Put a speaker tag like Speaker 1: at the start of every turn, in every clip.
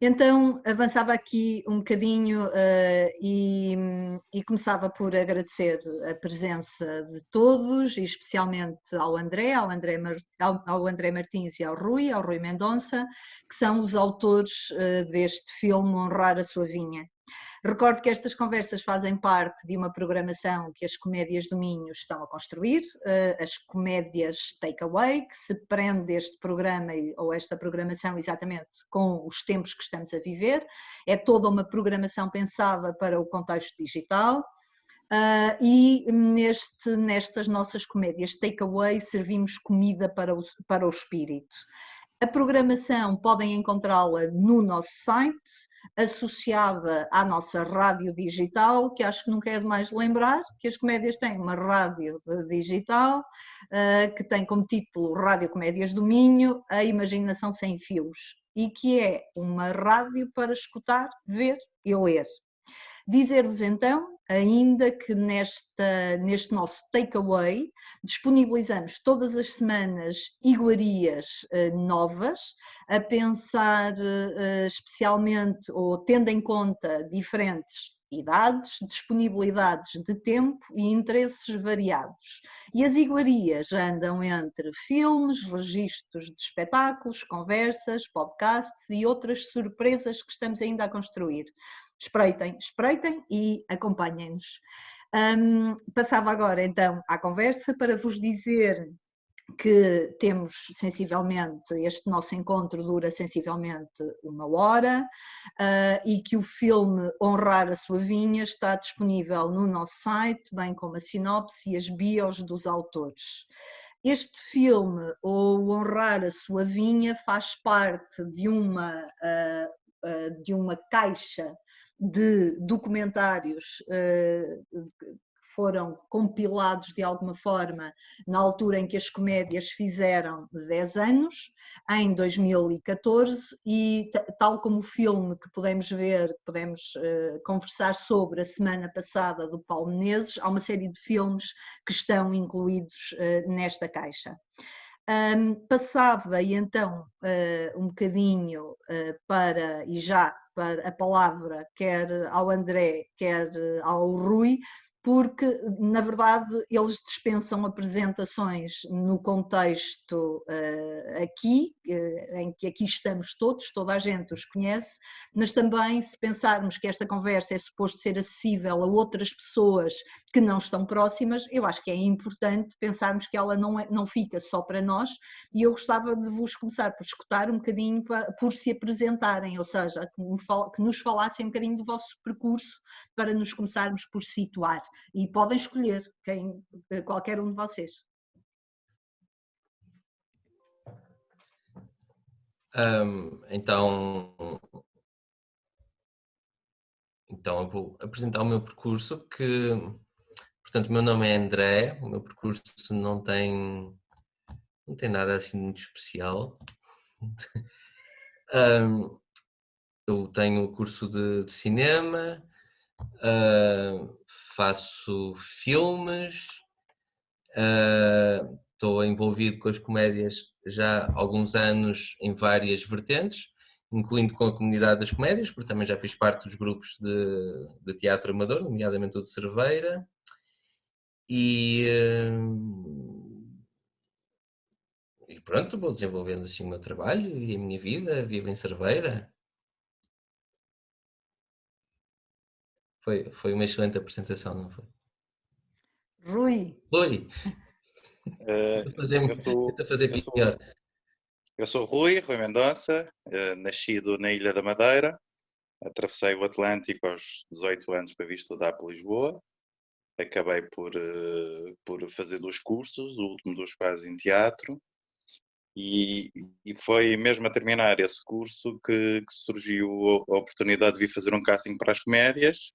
Speaker 1: Então, avançava aqui um bocadinho e começava por agradecer a presença de todos, e especialmente ao André Martins e ao Rui Mendonça, que são os autores deste filme Honrar a Sua Vinha. Recordo que estas conversas fazem parte de uma programação que as Comédias do Minho estão a construir, as Comédias Takeaway, que se prende este programa ou esta programação exatamente com os tempos que estamos a viver. É toda uma programação pensada para o contexto digital. E nestas nossas comédias takeaway servimos comida para o espírito. A programação podem encontrá-la no nosso site, associada à nossa rádio digital, que acho que nunca é demais lembrar que as comédias têm uma rádio digital, que tem como título Rádio Comédias do Minho, a imaginação sem fios, e que é uma rádio para escutar, ver e ler. Dizer-vos então, ainda que neste nosso takeaway disponibilizamos todas as semanas iguarias novas, a pensar especialmente ou tendo em conta diferentes idades, disponibilidades de tempo e interesses variados. E as iguarias andam entre filmes, registros de espetáculos, conversas, podcasts e outras surpresas que estamos ainda a construir. Espreitem e acompanhem-nos. Passava agora então à conversa para vos dizer que temos sensivelmente, este nosso encontro dura sensivelmente 1 hora e que o filme Honrar a Sua Vinha está disponível no nosso site, bem como a sinopse e as bios dos autores. Este filme, ou Honrar a Sua Vinha, faz parte de uma caixa de documentários que foram compilados de alguma forma na altura em que as comédias fizeram 10 anos, em 2014, e tal como o filme que podemos ver, podemos conversar sobre a semana passada do Paulo Menezes, há uma série de filmes que estão incluídos nesta caixa. Passava e então um bocadinho para a palavra quer ao André, quer ao Rui, porque, na verdade, eles dispensam apresentações no contexto aqui, em que aqui estamos todos, toda a gente os conhece, mas também se pensarmos que esta conversa é suposto ser acessível a outras pessoas que não estão próximas, eu acho que é importante pensarmos que ela não fica só para nós, e eu gostava de vos começar por escutar um bocadinho, por se apresentarem, ou seja, que nos falassem um bocadinho do vosso percurso, para nos começarmos por situar. E podem escolher qualquer um de vocês.
Speaker 2: Então eu vou apresentar o meu percurso, portanto, o meu nome é André, o meu percurso não tem nada assim muito especial. Eu tenho o curso de cinema, faço filmes, estou envolvido com as comédias já há alguns anos em várias vertentes, incluindo com a comunidade das comédias, porque também já fiz parte dos grupos de teatro amador, nomeadamente o de Cerveira, e pronto, vou desenvolvendo assim o meu trabalho e a minha vida, vivo em Cerveira. Foi uma excelente apresentação, não foi?
Speaker 1: Rui.
Speaker 2: Rui! Tenta fazer pior.
Speaker 3: Eu sou Rui Mendonça, nascido na Ilha da Madeira, atravessei o Atlântico aos 18 anos para vir estudar para Lisboa, acabei por fazer 2 cursos, o último dos quais em teatro, e foi mesmo a terminar esse curso que surgiu a oportunidade de vir fazer um casting para as comédias,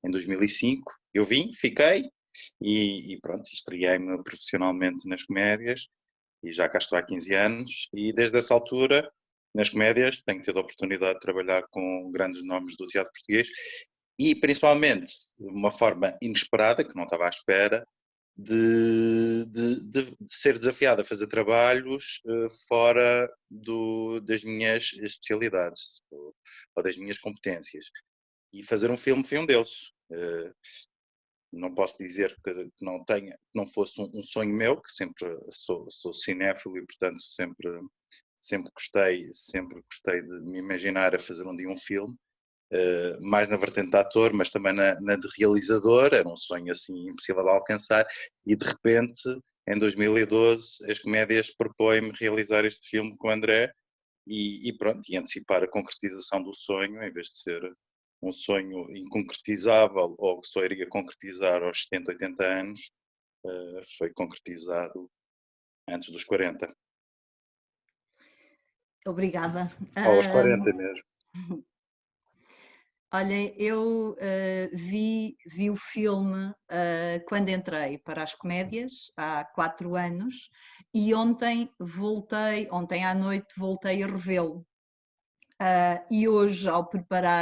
Speaker 3: em 2005. Eu fiquei, e pronto, estreiei-me profissionalmente nas comédias, e já cá estou há 15 anos, e desde essa altura, nas comédias, tenho tido a oportunidade de trabalhar com grandes nomes do teatro português, e principalmente, de uma forma inesperada, que não estava à espera, de ser desafiado a fazer trabalhos fora das minhas especialidades ou das minhas competências. E fazer um filme foi um deles. Não posso dizer que não fosse um sonho meu, que sempre sou cinéfilo e, portanto, sempre gostei de me imaginar a fazer um dia um filme, mais na vertente de ator, mas também na de realizador. Era um sonho assim impossível de alcançar, e de repente, em 2012, as Comédias propõem-me realizar este filme com o André e pronto, e antecipar a concretização do sonho, em vez de ser um sonho inconcretizável ou que só iria concretizar aos 70, 80 anos, foi concretizado antes dos 40.
Speaker 1: Obrigada.
Speaker 3: Ou aos 40 mesmo.
Speaker 1: Olhem, eu vi o filme quando entrei para as Comédias, há 4 anos, e ontem à noite voltei a revê-lo. E hoje,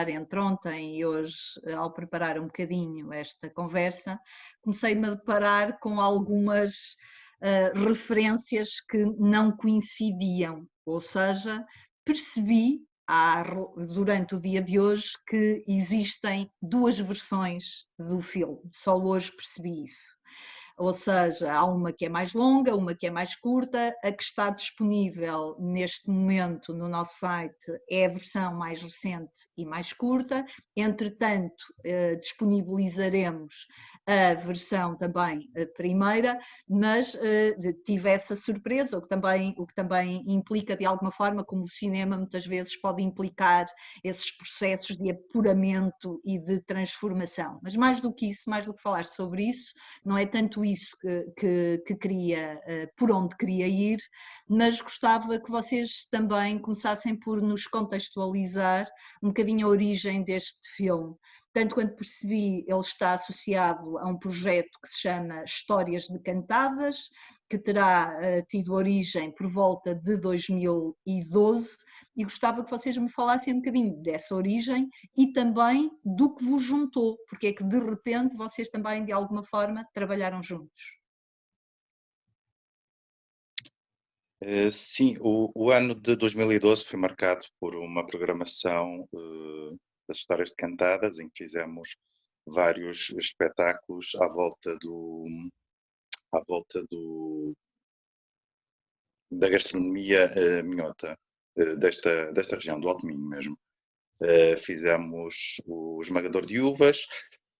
Speaker 1: entre ontem e hoje, ao preparar um bocadinho esta conversa, comecei-me a deparar com algumas referências que não coincidiam, ou seja, percebi durante o dia de hoje que existem 2 versões do filme, só hoje percebi isso. Ou seja, há uma que é mais longa, uma que é mais curta. A que está disponível neste momento no nosso site é a versão mais recente e mais curta. Entretanto, disponibilizaremos a versão também primeira, mas tive essa surpresa, o que também implica de alguma forma, como o cinema muitas vezes pode implicar esses processos de apuramento e de transformação. Mas mais do que isso, mais do que falar sobre isso, não é tanto isso que queria, por onde queria ir, mas gostava que vocês também começassem por nos contextualizar um bocadinho a origem deste filme. Tanto quanto percebi, ele está associado a um projeto que se chama Histórias Decantadas, que terá tido origem por volta de 2012, e gostava que vocês me falassem um bocadinho dessa origem e também do que vos juntou, porque é que de repente vocês também de alguma forma trabalharam juntos.
Speaker 3: Sim, o ano de 2012 foi marcado por uma programação das Histórias Decantadas, em que fizemos vários espetáculos à volta da gastronomia minhota, desta região, do Alto Minho mesmo. Fizemos o Esmagador de Uvas,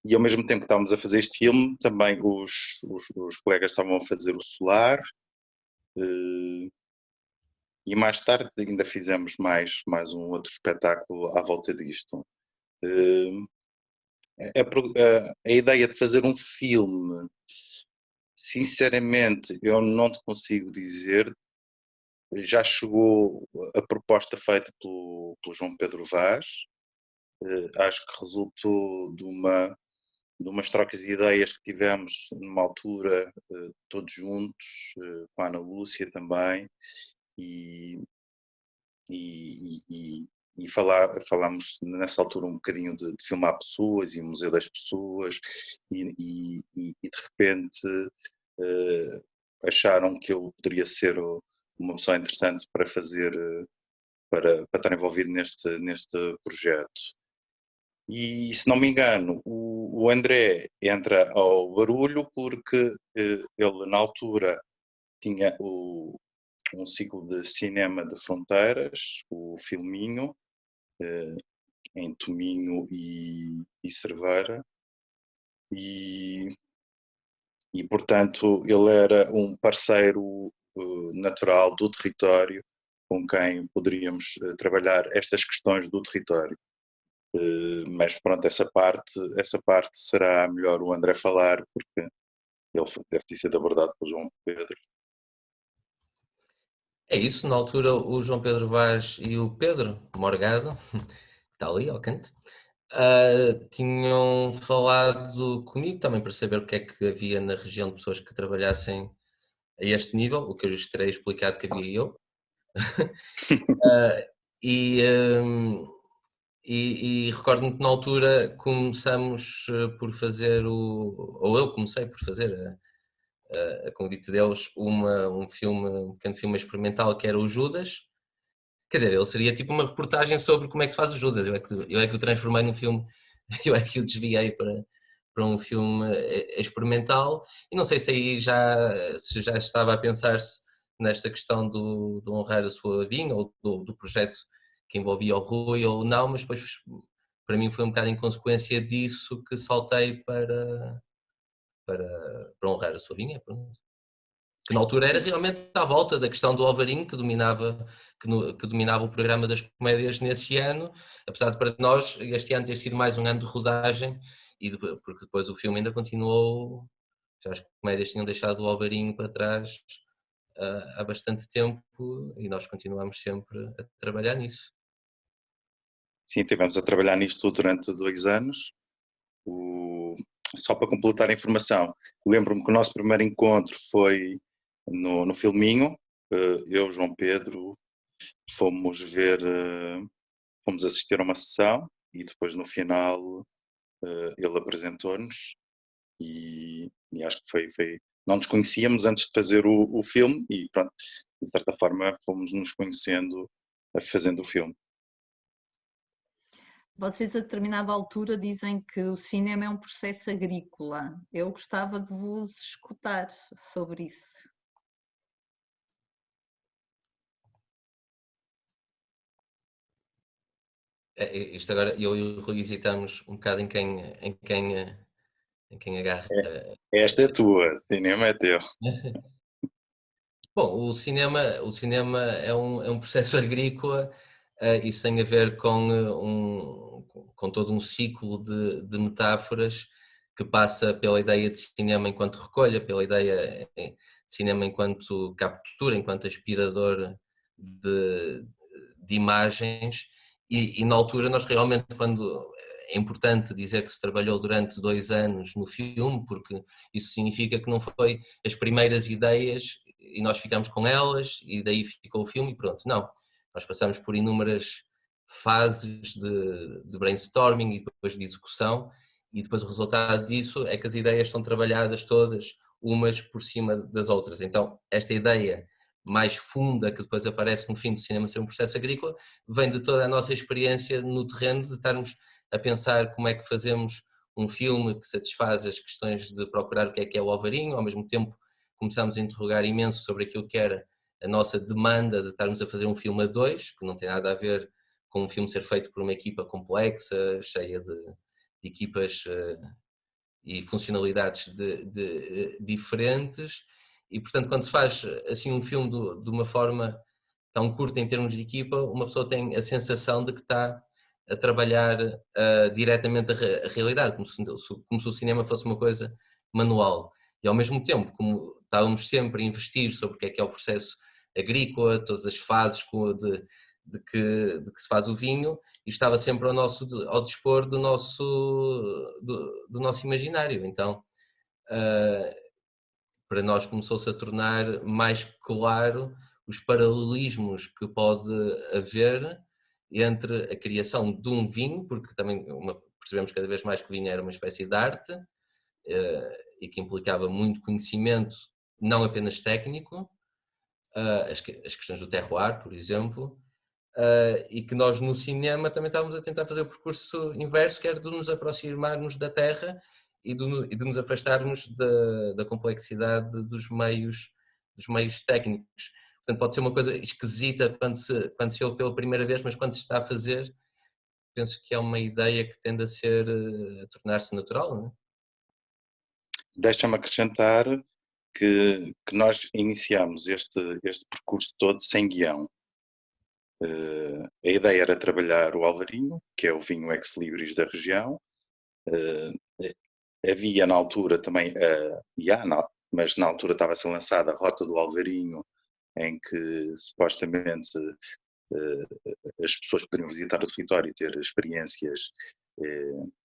Speaker 3: e ao mesmo tempo que estávamos a fazer este filme, também os colegas estavam a fazer o Solar, e mais tarde ainda fizemos mais um outro espetáculo à volta disto. A ideia de fazer um filme, sinceramente, eu não te consigo dizer. Já chegou a proposta feita pelo João Pedro Vaz. Acho que resultou de umas trocas de ideias que tivemos numa altura, todos juntos, com a Ana Lúcia também, e falámos nessa altura um bocadinho de filmar pessoas e o Museu das Pessoas, e de repente acharam que eu poderia ser uma pessoa interessante para fazer, para estar envolvido neste projeto. E, se não me engano, o André entra ao barulho porque ele, na altura, tinha um ciclo de cinema de fronteiras, o Filminho, em Tominho e Cerveira, e portanto ele era um parceiro natural do território com quem poderíamos trabalhar estas questões do território. Mas pronto, essa parte será melhor o André falar, porque ele deve ter sido abordado pelo João Pedro.
Speaker 2: É isso, na altura o João Pedro Vaz e o Pedro Morgado, está ali ao canto, tinham falado comigo também para saber o que é que havia na região de pessoas que trabalhassem a este nível, o que eu lhes terei explicado que havia eu. E recordo-me que na altura começamos por fazer ou eu comecei por fazer a convite deles, um pequeno filme experimental que era o Judas. Quer dizer, ele seria tipo uma reportagem sobre como é que se faz o Judas. Eu é que o transformei num filme, eu é que o desviei para um filme experimental. E não sei se aí se já estava a pensar-se nesta questão de honrar a sua vinha ou do projeto que envolvia o Rui ou não, mas depois para mim foi um bocado em consequência disso que saltei para honrar a sua vinha. Que na altura era realmente à volta da questão do Alvarinho que dominava o programa das comédias nesse ano, apesar de para nós este ano ter sido mais um ano de rodagem, porque depois o filme ainda continuou, já as comédias tinham deixado o Alvarinho para trás há bastante tempo e nós continuamos sempre a trabalhar nisso.
Speaker 3: Sim, tivemos a trabalhar nisto durante 2 anos. Só para completar a informação, lembro-me que o nosso primeiro encontro foi no Filminho. Eu, João Pedro, fomos assistir a uma sessão e depois no final ele apresentou-nos e acho que foi. Não nos conhecíamos antes de fazer o filme e pronto, de certa forma fomos nos conhecendo fazendo o filme.
Speaker 1: Vocês a determinada altura dizem que o cinema é um processo agrícola. Eu gostava de vos escutar sobre isso.
Speaker 2: Isto agora, eu e o Rui hesitamos um bocado em quem agarra.
Speaker 3: Esta é tua, cinema é teu.
Speaker 2: Bom, o cinema é um processo agrícola, isso tem a ver com todo um ciclo de metáforas que passa pela ideia de cinema enquanto recolha, pela ideia de cinema enquanto captura, enquanto aspirador de imagens e na altura nós realmente quando é importante dizer que se trabalhou durante 2 anos no filme, porque isso significa que não foi as primeiras ideias e nós ficamos com elas e daí ficou o filme e pronto. Não, nós passamos por inúmeras fases de brainstorming e depois de execução e depois o resultado disso é que as ideias estão trabalhadas todas umas por cima das outras. Então, esta ideia mais funda que depois aparece no fim do cinema ser um processo agrícola, vem de toda a nossa experiência no terreno de estarmos a pensar como é que fazemos um filme que satisfaz as questões de procurar o que é o Alvarinho, ao mesmo tempo começámos a interrogar imenso sobre aquilo que era a nossa demanda de estarmos a fazer um filme a 2, que não tem nada a ver com um filme ser feito por uma equipa complexa, cheia de equipas e funcionalidades diferentes e portanto quando se faz assim um filme de uma forma tão curta em termos de equipa, uma pessoa tem a sensação de que está a trabalhar diretamente a realidade, como se o cinema fosse uma coisa manual e ao mesmo tempo como estávamos sempre a investir sobre o que é o processo agrícola, todas as fases de que se faz o vinho e estava sempre ao dispor do nosso imaginário. Então, para nós começou-se a tornar mais claro os paralelismos que pode haver entre a criação de um vinho, porque também percebemos cada vez mais que o vinho era uma espécie de arte e que implicava muito conhecimento, não apenas técnico, as questões do terroir, por exemplo, e que nós no cinema também estávamos a tentar fazer o percurso inverso, que era de nos aproximarmos da terra e de nos afastarmos da complexidade dos meios técnicos. Portanto, pode ser uma coisa esquisita quando se ouve pela primeira vez, mas quando se está a fazer, penso que é uma ideia que tende a tornar-se natural, não é?
Speaker 3: Deixa-me acrescentar que nós iniciamos este percurso todo sem guião. A ideia era trabalhar o Alvarinho, que é o vinho ex-libris da região. Havia na altura também, mas na altura estava a ser lançada a Rota do Alvarinho, em que supostamente as pessoas poderiam visitar o território e ter experiências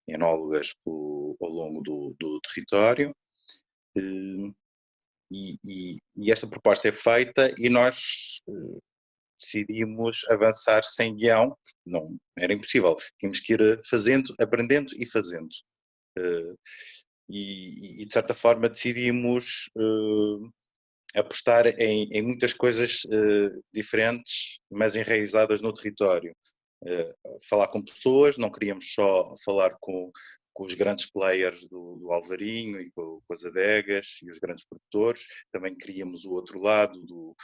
Speaker 3: enólogas ao longo do território. E esta proposta é feita e nós decidimos avançar sem guião, não era impossível, tínhamos que ir fazendo, aprendendo e fazendo. e de certa forma decidimos apostar em muitas coisas diferentes, mas enraizadas no território. Falar com pessoas, não queríamos só falar com os grandes players do Alvarinho e com as adegas e os grandes produtores, também queríamos o outro lado do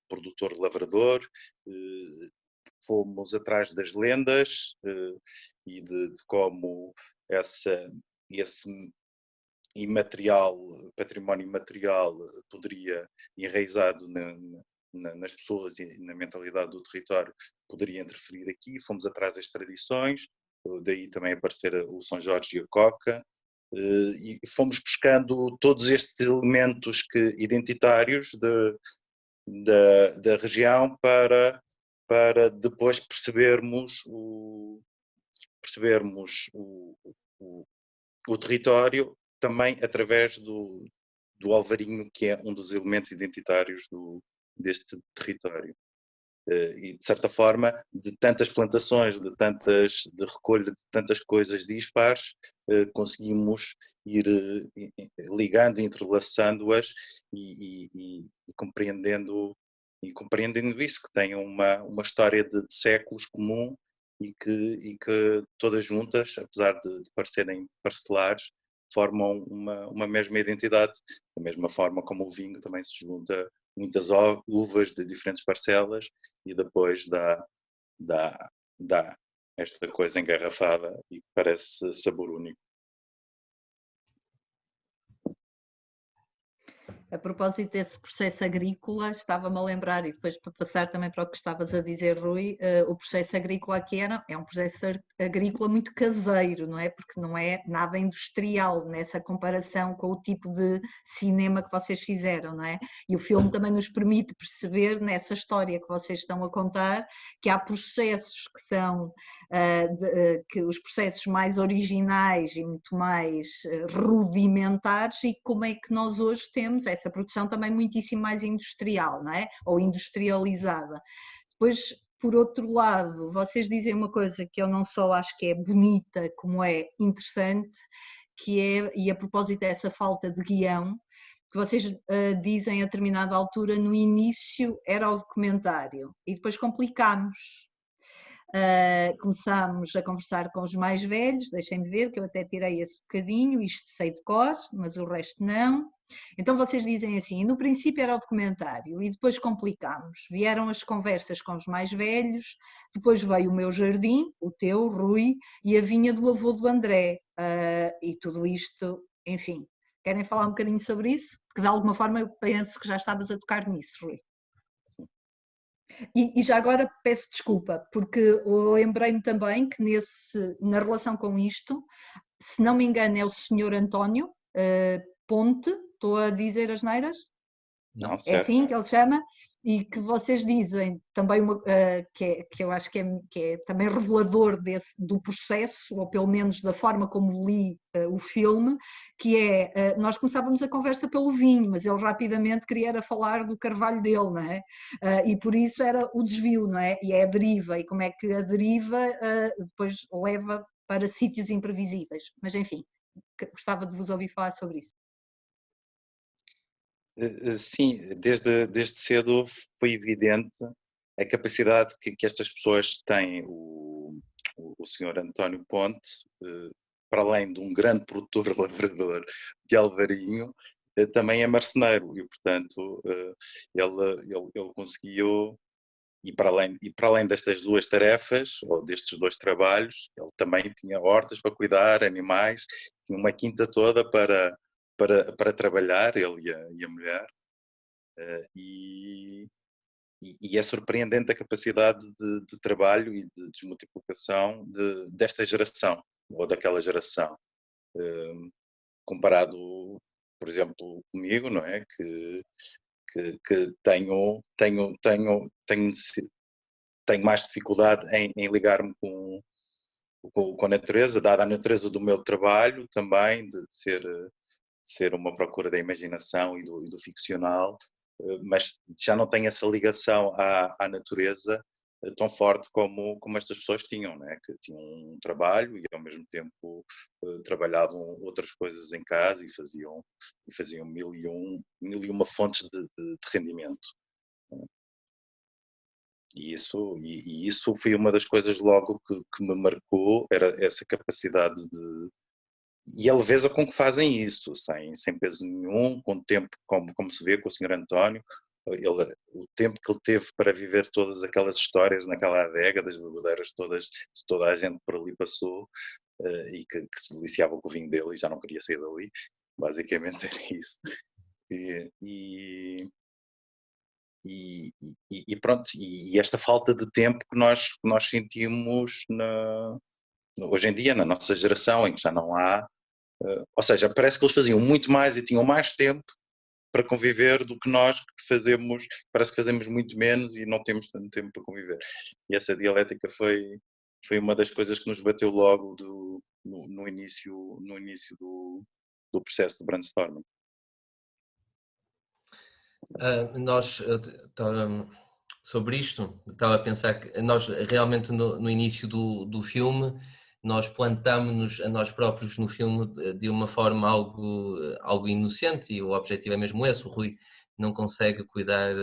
Speaker 3: produtor lavrador, fomos atrás das lendas e de como esse imaterial, património imaterial poderia, enraizado nas pessoas e na mentalidade do território, poderia interferir aqui. Fomos atrás das tradições, daí também aparecer o São Jorge e a Coca, e fomos buscando todos estes elementos identitários da região para depois percebermos o território também através do Alvarinho, que é um dos elementos identitários deste território. E, de certa forma, de tantas plantações, de recolha de tantas coisas dispares, conseguimos ir ligando, entrelaçando-as e compreendendo isso, que têm uma história de séculos comum e que todas juntas, apesar de parecerem parcelares, formam uma mesma identidade, da mesma forma como o vinho também se junta muitas uvas de diferentes parcelas e depois dá esta coisa engarrafada e que parece sabor único.
Speaker 1: A propósito desse processo agrícola, estava-me a lembrar, e depois para passar também para o que estavas a dizer, Rui, o processo agrícola aqui é um processo agrícola muito caseiro, não é? Porque não é nada industrial nessa comparação com o tipo de cinema que vocês fizeram, não é? E o filme também nos permite perceber nessa história que vocês estão a contar que há processos que são que os processos mais originais e muito mais rudimentares, e como é que nós hoje temos essa produção também muitíssimo mais industrial, não é? Ou industrializada. Depois, por outro lado, vocês dizem uma coisa que eu não só acho que é bonita, como é interessante, que é, e a propósito dessa falta de guião, que vocês dizem a determinada altura, no início era o documentário, e depois complicámos. Começámos a conversar com os mais velhos, deixem-me ver que eu até tirei esse bocadinho, isto sei de cor, mas o resto não. Então vocês dizem assim, no princípio era o documentário e depois complicámos, vieram as conversas com os mais velhos, depois veio o meu jardim, o teu, Rui, e a vinha do avô do André, e tudo isto, enfim. Querem falar um bocadinho sobre isso? Porque de alguma forma eu penso que já estavas a tocar nisso, Rui. E já agora peço desculpa, porque lembrei-me também que na relação com isto, se não me engano é o senhor António Ponte, estou a dizer as neiras?
Speaker 3: Não,
Speaker 1: É
Speaker 3: certo.
Speaker 1: assim que ele chama? E que vocês dizem também que eu acho que é também revelador do processo, ou pelo menos da forma como li o filme, que é, nós começávamos a conversa pelo vinho, mas ele rapidamente queria falar do carvalho dele, não é? E por isso era o desvio, não é? E é a deriva, e como é que a deriva depois leva para sítios imprevisíveis. Mas enfim, gostava de vos ouvir falar sobre isso.
Speaker 3: Sim, desde cedo foi evidente a capacidade que estas pessoas têm. O senhor António Ponte, para além de um grande produtor lavrador de Alvarinho, também é marceneiro e, portanto, ele conseguiu, e para além destas duas tarefas, ou destes dois trabalhos, ele também tinha hortas para cuidar, animais, tinha uma quinta toda para trabalhar, ele e a mulher, e é surpreendente a capacidade de trabalho e de desmultiplicação desta geração, ou daquela geração, comparado, por exemplo, comigo, não é? Que tenho mais dificuldade em ligar-me com a natureza, dada a natureza do meu trabalho também, de ser uma procura da imaginação e do ficcional, mas já não tenho essa ligação à natureza tão forte como estas pessoas tinham, né? Que tinham um trabalho e ao mesmo tempo trabalhavam outras coisas em casa e faziam mil e uma fontes de rendimento. E isso foi uma das coisas logo que me marcou, era essa capacidade e a leveza com que fazem isso, sem peso nenhum, com tempo, como se vê com o Sr. António, o tempo que ele teve para viver todas aquelas histórias naquela adega, das bebedeiras todas, de toda a gente por ali passou, e que se deliciava com o vinho dele e já não queria sair dali, basicamente era isso. E pronto, e esta falta de tempo que nós sentimos hoje em dia, na nossa geração, em que já não há, ou seja, parece que eles faziam muito mais e tinham mais tempo para conviver do que nós que fazemos, parece que fazemos muito menos e não temos tanto tempo para conviver. E essa dialética foi uma das coisas que nos bateu logo no início do processo de brainstorming.
Speaker 2: Sobre isto, estava a pensar que nós realmente no início do filme, nós plantámos-nos a nós próprios no filme de uma forma algo inocente, e o objetivo é mesmo esse. O Rui não consegue cuidar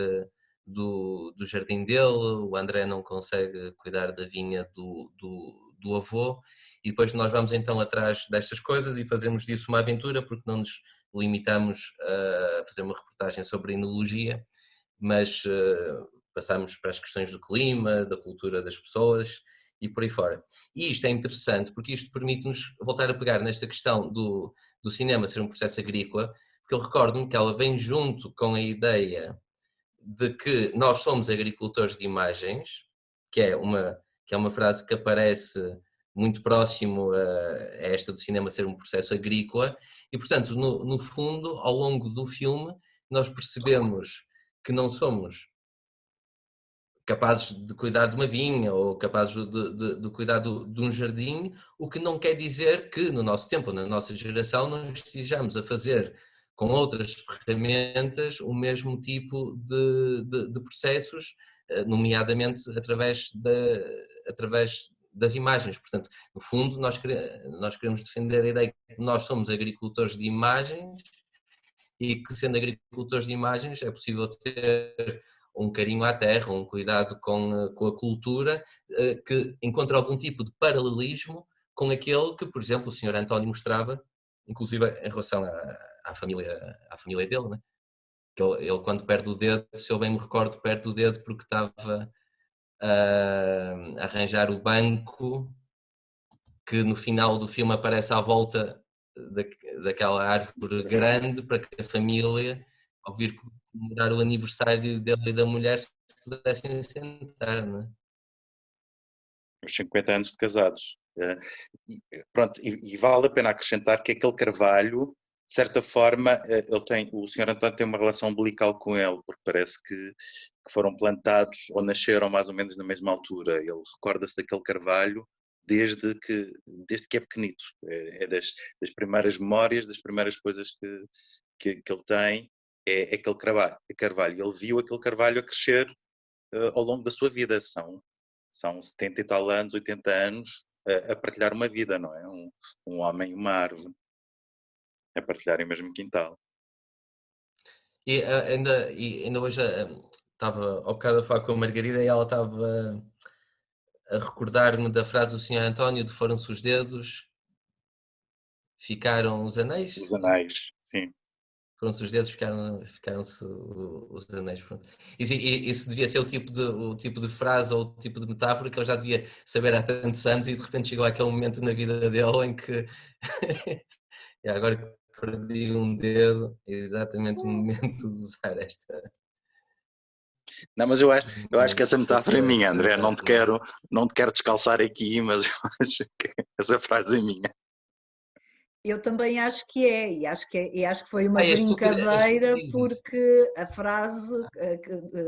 Speaker 2: do jardim dele, o André não consegue cuidar da vinha do avô, e depois nós vamos então atrás destas coisas e fazemos disso uma aventura, porque não nos limitamos a fazer uma reportagem sobre a enologia, mas passamos para as questões do clima, da cultura das pessoas e por aí fora. E isto é interessante porque isto permite-nos voltar a pegar nesta questão do cinema ser um processo agrícola, porque eu recordo-me que ela vem junto com a ideia de que nós somos agricultores de imagens, que é uma frase que aparece muito próximo a esta do cinema ser um processo agrícola, e portanto, no fundo, ao longo do filme, nós percebemos que não somos capazes de cuidar de uma vinha ou capazes de cuidar de um jardim, o que não quer dizer que no nosso tempo, na nossa geração, não estejamos a fazer com outras ferramentas o mesmo tipo de processos, nomeadamente através das imagens. Portanto, no fundo, nós queremos defender a ideia que nós somos agricultores de imagens e que, sendo agricultores de imagens, é possível ter um carinho à terra, um cuidado com a cultura, que encontra algum tipo de paralelismo com aquele que, por exemplo, o Sr. António mostrava, inclusive em relação à família dele, né? Que ele quando perde o dedo, se eu bem me recordo, perde o dedo porque estava a arranjar o banco que no final do filme aparece à volta daquela árvore grande para que a família, ao vir comemorar o aniversário dele e da mulher, se pudessem sentar, não é?
Speaker 3: Os 50 anos de casados. Pronto, e vale a pena acrescentar que aquele carvalho, de certa forma, o Sr. António tem uma relação umbilical com ele, porque parece que foram plantados ou nasceram mais ou menos na mesma altura. Ele recorda-se daquele carvalho desde que é pequenito. É das primeiras memórias, das primeiras coisas que ele tem, é aquele carvalho. Ele viu aquele carvalho a crescer ao longo da sua vida. São 70 e tal anos, 80 anos a partilhar uma vida, não é? Um homem e uma árvore a partilharem o mesmo quintal.
Speaker 2: E ainda hoje estava ao bocado a falar com a Margarida e ela estava a recordar-me da frase do Sr. António de foram-se os dedos, ficaram os anéis?
Speaker 3: Os anéis, sim.
Speaker 2: Foram-se os dedos, ficaram-se os anéis. Pronto. Isso devia ser o tipo de frase ou o tipo de metáfora que ele já devia saber há tantos anos e de repente chegou àquele momento na vida dele em que agora perdi um dedo, é exatamente o momento de usar esta.
Speaker 3: Não, mas eu acho que essa metáfora é minha, André. Não te quero descalçar aqui, mas eu acho que essa frase é minha.
Speaker 1: Eu também acho que é, e acho que foi uma brincadeira, porque a frase,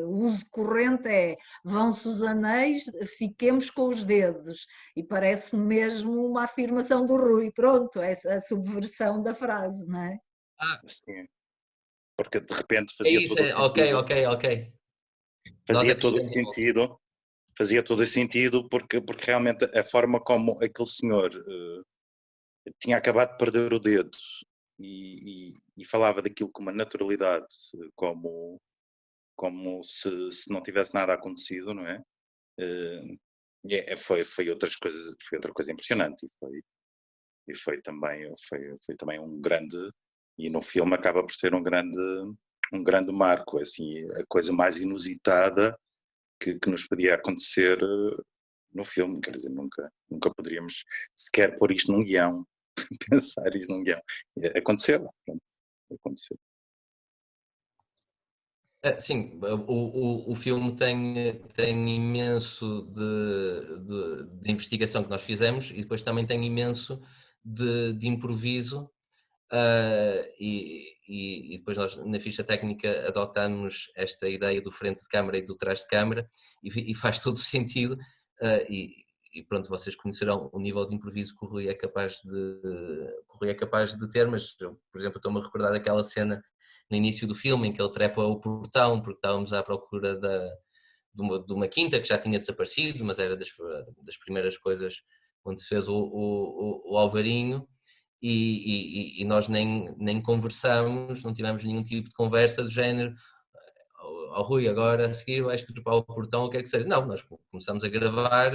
Speaker 1: o uso corrente é vão-se os anéis, fiquemos com os dedos, e parece mesmo uma afirmação do Rui, pronto, essa a subversão da frase, não é?
Speaker 3: Sim, porque de repente fazia todo o sentido.
Speaker 2: Ok.
Speaker 3: Fazia todo o sentido fazia todo o sentido, porque realmente a forma como aquele senhor tinha acabado de perder o dedo e falava daquilo com uma naturalidade, como se não tivesse nada acontecido, não é? Foi outra coisa impressionante e foi também um grande, e no filme acaba por ser um grande marco, assim, a coisa mais inusitada que nos podia acontecer no filme, quer dizer, nunca poderíamos sequer pôr isto num guião, pensar isto num guião. Aconteceu, pronto, aconteceu.
Speaker 2: Sim, o filme tem imenso de investigação que nós fizemos e depois também tem imenso de improviso. E depois nós na ficha técnica adotamos esta ideia do frente de câmara e do trás de câmara e faz todo sentido. E pronto, vocês conhecerão o nível de improviso que o Rui é capaz de ter, mas eu, por exemplo, estou-me a recordar daquela cena no início do filme em que ele trepa o portão porque estávamos à procura de uma quinta que já tinha desaparecido, mas era das primeiras coisas onde se fez o Alvarinho. E nós nem conversamos, não tivemos nenhum tipo de conversa do género, Rui, agora a seguir vais trepar o portão, o que é que seja. Não, nós começamos a gravar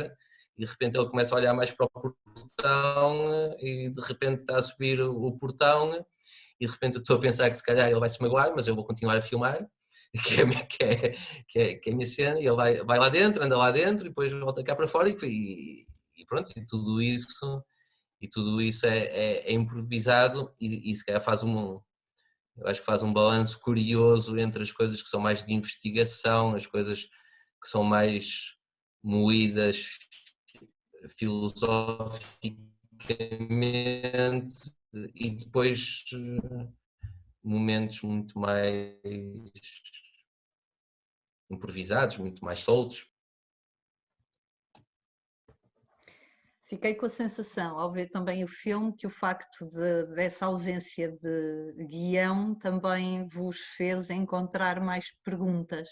Speaker 2: e de repente ele começa a olhar mais para o portão e de repente está a subir o portão e de repente eu estou a pensar que se calhar ele vai se magoar, mas eu vou continuar a filmar, que é a minha cena, e ele vai lá dentro, anda lá dentro e depois volta cá para fora e pronto, e tudo isso é improvisado e se calhar eu acho que faz um balanço curioso entre as coisas que são mais de investigação, as coisas que são mais moídas filosoficamente e depois momentos muito mais improvisados, muito mais soltos.
Speaker 1: Fiquei com a sensação, ao ver também o filme, que o facto dessa ausência de guião também vos fez encontrar mais perguntas.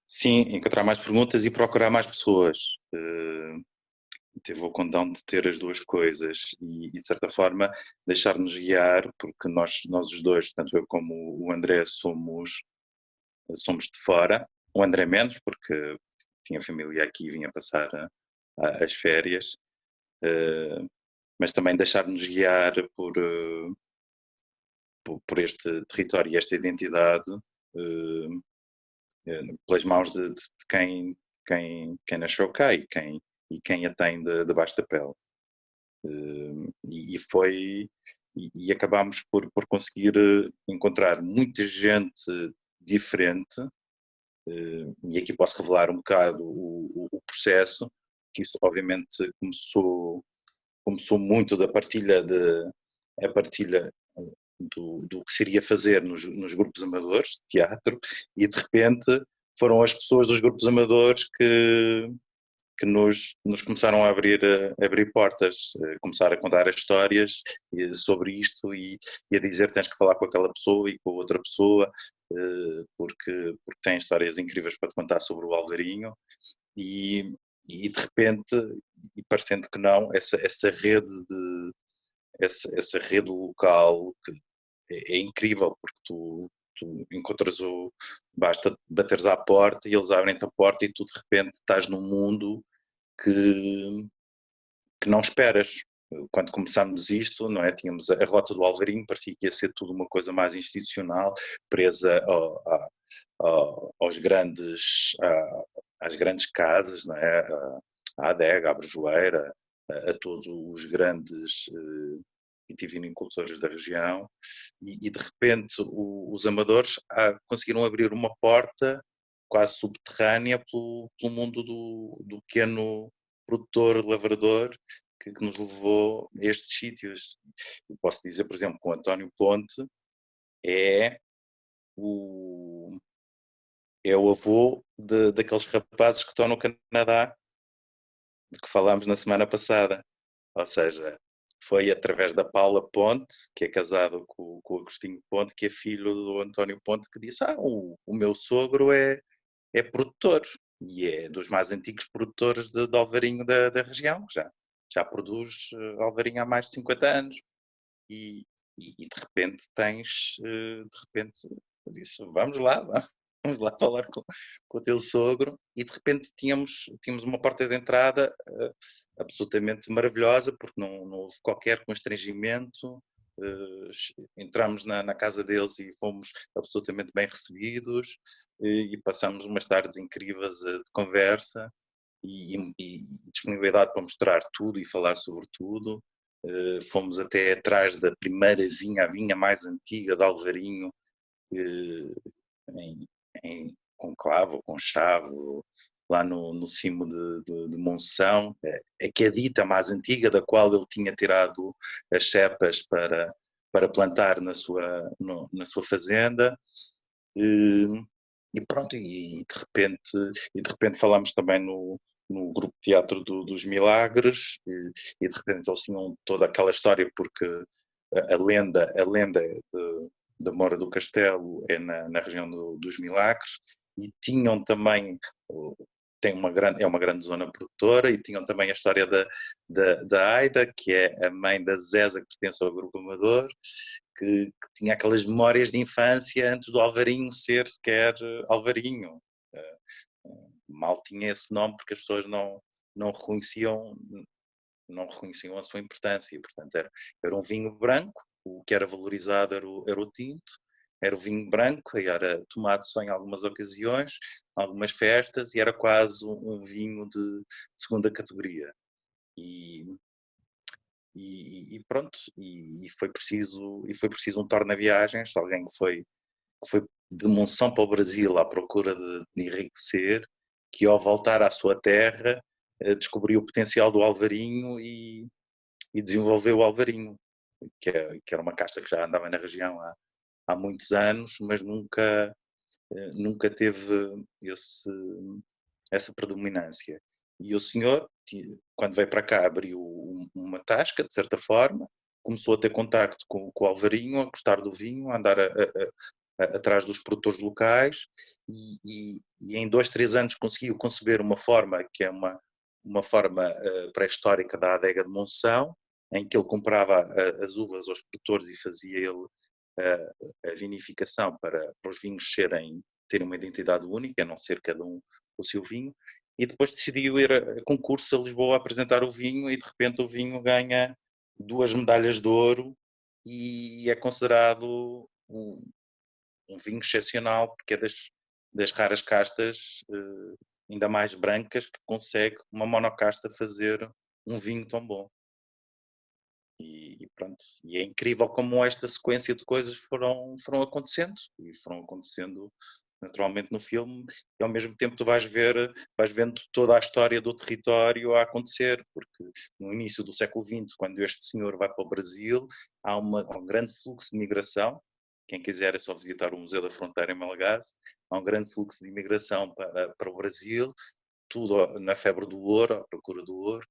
Speaker 3: Sim, encontrar mais perguntas e procurar mais pessoas. Teve o condão de ter as duas coisas e de certa forma deixar-nos guiar, porque nós os dois, tanto eu como o André, somos de fora. O André menos, porque tinha família aqui e vinha passar as férias, mas também deixar-nos guiar por este território e esta identidade pelas mãos de quem nasceu cá e quem a tem debaixo da pele. E acabámos por conseguir encontrar muita gente diferente, e aqui posso revelar um bocado o processo, que isso obviamente começou muito da partilha do que seria fazer nos grupos amadores de teatro, e de repente foram as pessoas dos grupos amadores que nos começaram a abrir portas, começar a contar as histórias sobre isto e a dizer tens que falar com aquela pessoa e com outra pessoa, porque tem histórias incríveis para te contar sobre o Alvarinho e de repente, e parecendo que não, essa rede local que é incrível, porque tu encontras basta bateres à porta e eles abrem-te a porta e tu de repente estás num mundo que não esperas. Quando começámos isto, não é? Tínhamos a Rota do Alvarinho, parecia que ia ser tudo uma coisa mais institucional, presa às grandes casas, não é? À adega, à brejoeira, a todos os grandes vitivinicultores da região, e de repente os amadores conseguiram abrir uma porta quase subterrânea pelo mundo do pequeno produtor, lavrador, que nos levou a estes sítios. Eu posso dizer, por exemplo, que o António Ponte é o avô daqueles rapazes que estão no Canadá, de que falámos na semana passada. Ou seja, foi através da Paula Ponte, que é casado com o Agostinho Ponte, que é filho do António Ponte, que disse: o meu sogro é é produtor e é dos mais antigos produtores de alvarinho da região, já produz alvarinho há mais de 50 anos e de repente de repente eu disse, vamos lá, vamos lá falar com o teu sogro e de repente tínhamos uma porta de entrada absolutamente maravilhosa porque não houve qualquer constrangimento. Entramos na casa deles e fomos absolutamente bem recebidos e passamos umas tardes incríveis de conversa e disponibilidade para mostrar tudo e falar sobre tudo. Fomos até atrás da primeira vinha, a vinha mais antiga de Alvarinho, em Conclave ou Conchave, lá no cimo de Monção, que é a dita mais antiga, da qual ele tinha tirado as cepas para plantar na sua fazenda. E pronto, e de repente falámos também no grupo de teatro dos Milagres e de repente eles tinham toda aquela história porque a lenda da Mora do Castelo é na região dos Milagres e tinham também é uma grande zona produtora e tinham também a história da Aida, que é a mãe da Zeza, que pertence ao grupo Amador, que tinha aquelas memórias de infância antes do Alvarinho ser sequer Alvarinho. Mal tinha esse nome porque as pessoas não reconheciam a sua importância. Portanto, era um vinho branco, o que era valorizado era o tinto, era o vinho branco e era tomado só em algumas ocasiões, algumas festas, e era quase um vinho de segunda categoria. E pronto, e foi preciso um torna-viagens, alguém que foi de Monção para o Brasil à procura de enriquecer, que ao voltar à sua terra descobriu o potencial do Alvarinho e desenvolveu o Alvarinho, que era uma casta que já andava na região há muitos anos, mas nunca teve essa predominância. E o senhor, quando veio para cá, abriu uma tasca, de certa forma, começou a ter contacto com o Alvarinho, a gostar do vinho, a andar atrás dos produtores locais e em 2, 3 anos conseguiu conceber uma forma que é uma forma pré-histórica da adega de Monção, em que ele comprava as uvas aos produtores e fazia ele a vinificação para os vinhos terem uma identidade única, a não ser cada um o seu vinho, e depois decidiu ir a concurso a Lisboa a apresentar o vinho e de repente o vinho ganha 2 medalhas de ouro e é considerado um vinho excepcional porque é das raras castas ainda mais brancas que consegue uma monocasta fazer um vinho tão bom. E pronto, e é incrível como esta sequência de coisas foram acontecendo e foram acontecendo naturalmente no filme e ao mesmo tempo tu vais vendo toda a história do território a acontecer, porque no início do século XX, quando este senhor vai para o Brasil, há um grande fluxo de migração. Quem quiser é só visitar o Museu da Fronteira em Malgace, há um grande fluxo de imigração para o Brasil, tudo na febre do ouro, à procura do ouro,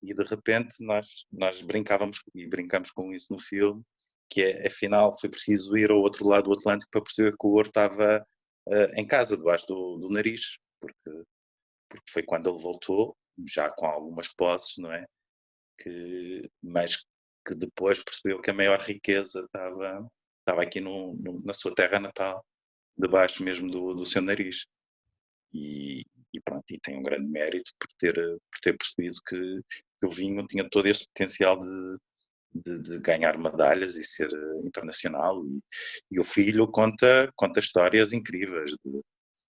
Speaker 3: e de repente nós brincávamos e brincamos com isso no filme, que afinal foi preciso ir ao outro lado do Atlântico para perceber que o ouro estava em casa, debaixo do nariz, porque foi quando ele voltou, já com algumas posses, não é? Mas que depois percebeu que a maior riqueza estava aqui na sua terra natal, debaixo mesmo do seu nariz. E pronto, e tem um grande mérito por ter percebido que o vinho tinha todo este potencial de ganhar medalhas e ser internacional. E o filho conta histórias incríveis de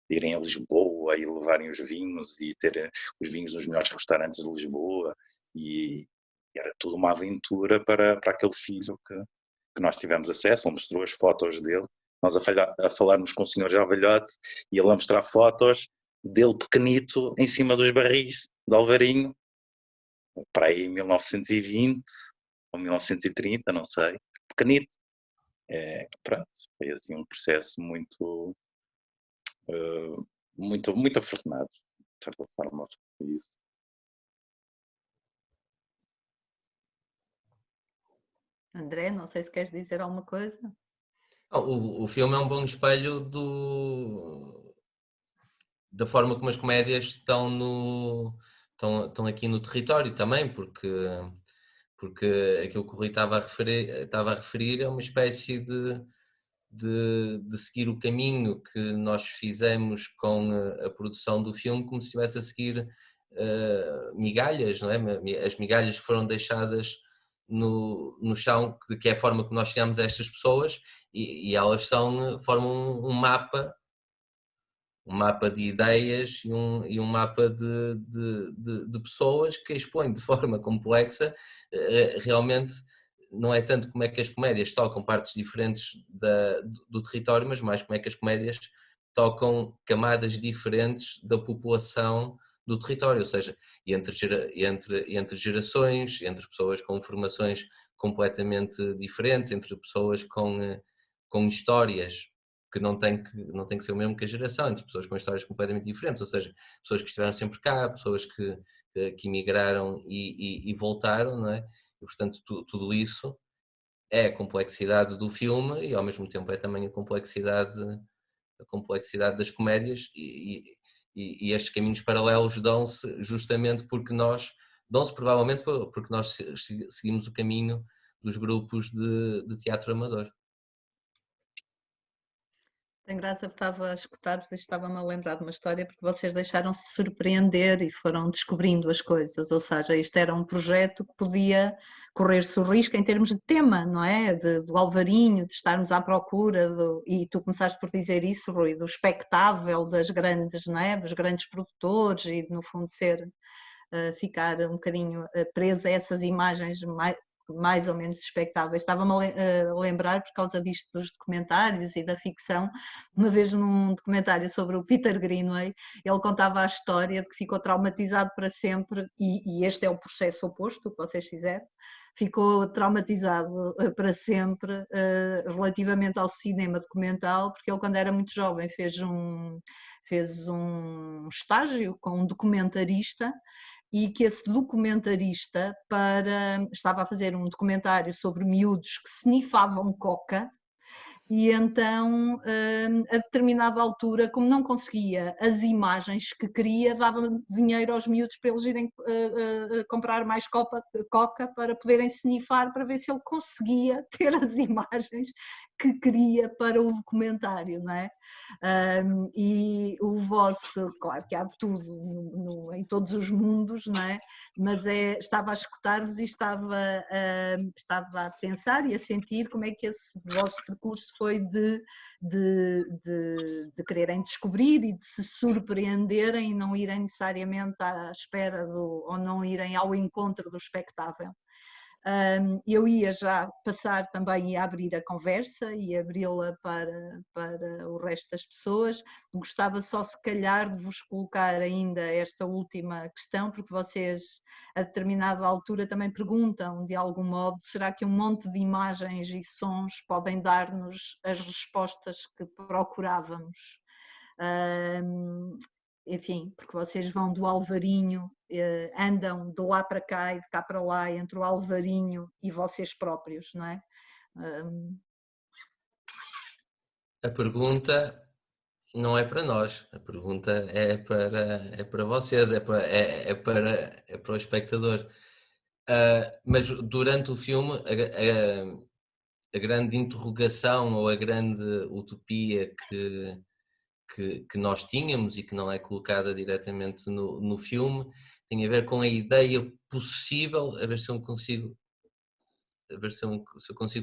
Speaker 3: irem a Lisboa e levarem os vinhos e terem os vinhos nos melhores restaurantes de Lisboa. E era tudo uma aventura para aquele filho que nós tivemos acesso. Ele mostrou as fotos dele. Nós a falarmos com o senhor já velhote e ele a mostrar fotos dele pequenito em cima dos barris de Alvarinho, para aí em 1920 ou 1930, não sei, pequenito. Pronto, foi assim um processo muito afortunado, de certa forma, foi isso.
Speaker 1: André, não sei se queres dizer alguma coisa.
Speaker 2: O filme é um bom espelho da forma como as comédias estão aqui no território também, porque aquilo que o Rui estava a referir é uma espécie de seguir o caminho que nós fizemos com a produção do filme, como se estivesse a seguir migalhas, não é? As migalhas que foram deixadas no chão, que é a forma que nós chegamos a estas pessoas, e elas formam um mapa de ideias e um mapa de pessoas que expõem de forma complexa. Realmente não é tanto como é que as comédias tocam partes diferentes do território, mas mais como é que as comédias tocam camadas diferentes da população do território, ou seja, entre gerações, entre pessoas com formações completamente diferentes, entre pessoas com histórias que não tem que ser o mesmo que a geração, entre pessoas com histórias completamente diferentes, ou seja, pessoas que estiveram sempre cá, pessoas que emigraram e voltaram, não é? E, portanto, tudo isso é a complexidade do filme e, ao mesmo tempo, é também a complexidade das comédias, e estes caminhos paralelos dão-se justamente dão-se provavelmente porque nós seguimos o caminho dos grupos de teatro amador.
Speaker 1: Tem graça, porque estava a escutar-vos e estava-me a lembrar de uma história, porque vocês deixaram-se surpreender e foram descobrindo as coisas, ou seja, isto era um projeto que podia correr-se o risco em termos de tema, não é? Do Alvarinho, de estarmos à procura, e tu começaste por dizer isso, Rui, do espectável das grandes, não é? Dos grandes produtores e, no fundo, ficar um bocadinho preso a essas imagens mais ou menos expectáveis. Estava-me a lembrar, por causa disto dos documentários e da ficção, uma vez num documentário sobre o Peter Greenaway, ele contava a história de que ficou traumatizado para sempre, e este é o processo oposto que vocês fizeram, ficou traumatizado para sempre relativamente ao cinema documental, porque ele, quando era muito jovem, fez um estágio com um documentarista, e que esse documentarista estava a fazer um documentário sobre miúdos que snifavam coca, e então, a determinada altura, como não conseguia as imagens que queria, dava dinheiro aos miúdos para eles irem comprar mais coca para poderem snifar, para ver se ele conseguia ter as imagens que queria para o documentário, não é? E o vosso, claro que há de tudo em todos os mundos, não é? Mas estava a escutar-vos e estava a pensar e a sentir como é que esse vosso percurso foi de quererem descobrir e de se surpreenderem e não irem necessariamente à espera ou não irem ao encontro do espectável. Eu ia já passar também a abrir a conversa e abri-la para o resto das pessoas. Gostava só, se calhar, de vos colocar ainda esta última questão, porque vocês, a determinada altura, também perguntam, de algum modo, será que um monte de imagens e sons podem dar-nos as respostas que procurávamos? Enfim, porque vocês vão do Alvarinho, andam de lá para cá e de cá para lá, entre o Alvarinho e vocês próprios, não é?
Speaker 2: A pergunta não é para nós, a pergunta é para vocês, é para o espectador. Mas durante o filme, a grande interrogação ou a grande utopia que nós tínhamos e que não é colocada diretamente no filme tem a ver com a ideia possível, a ver se eu consigo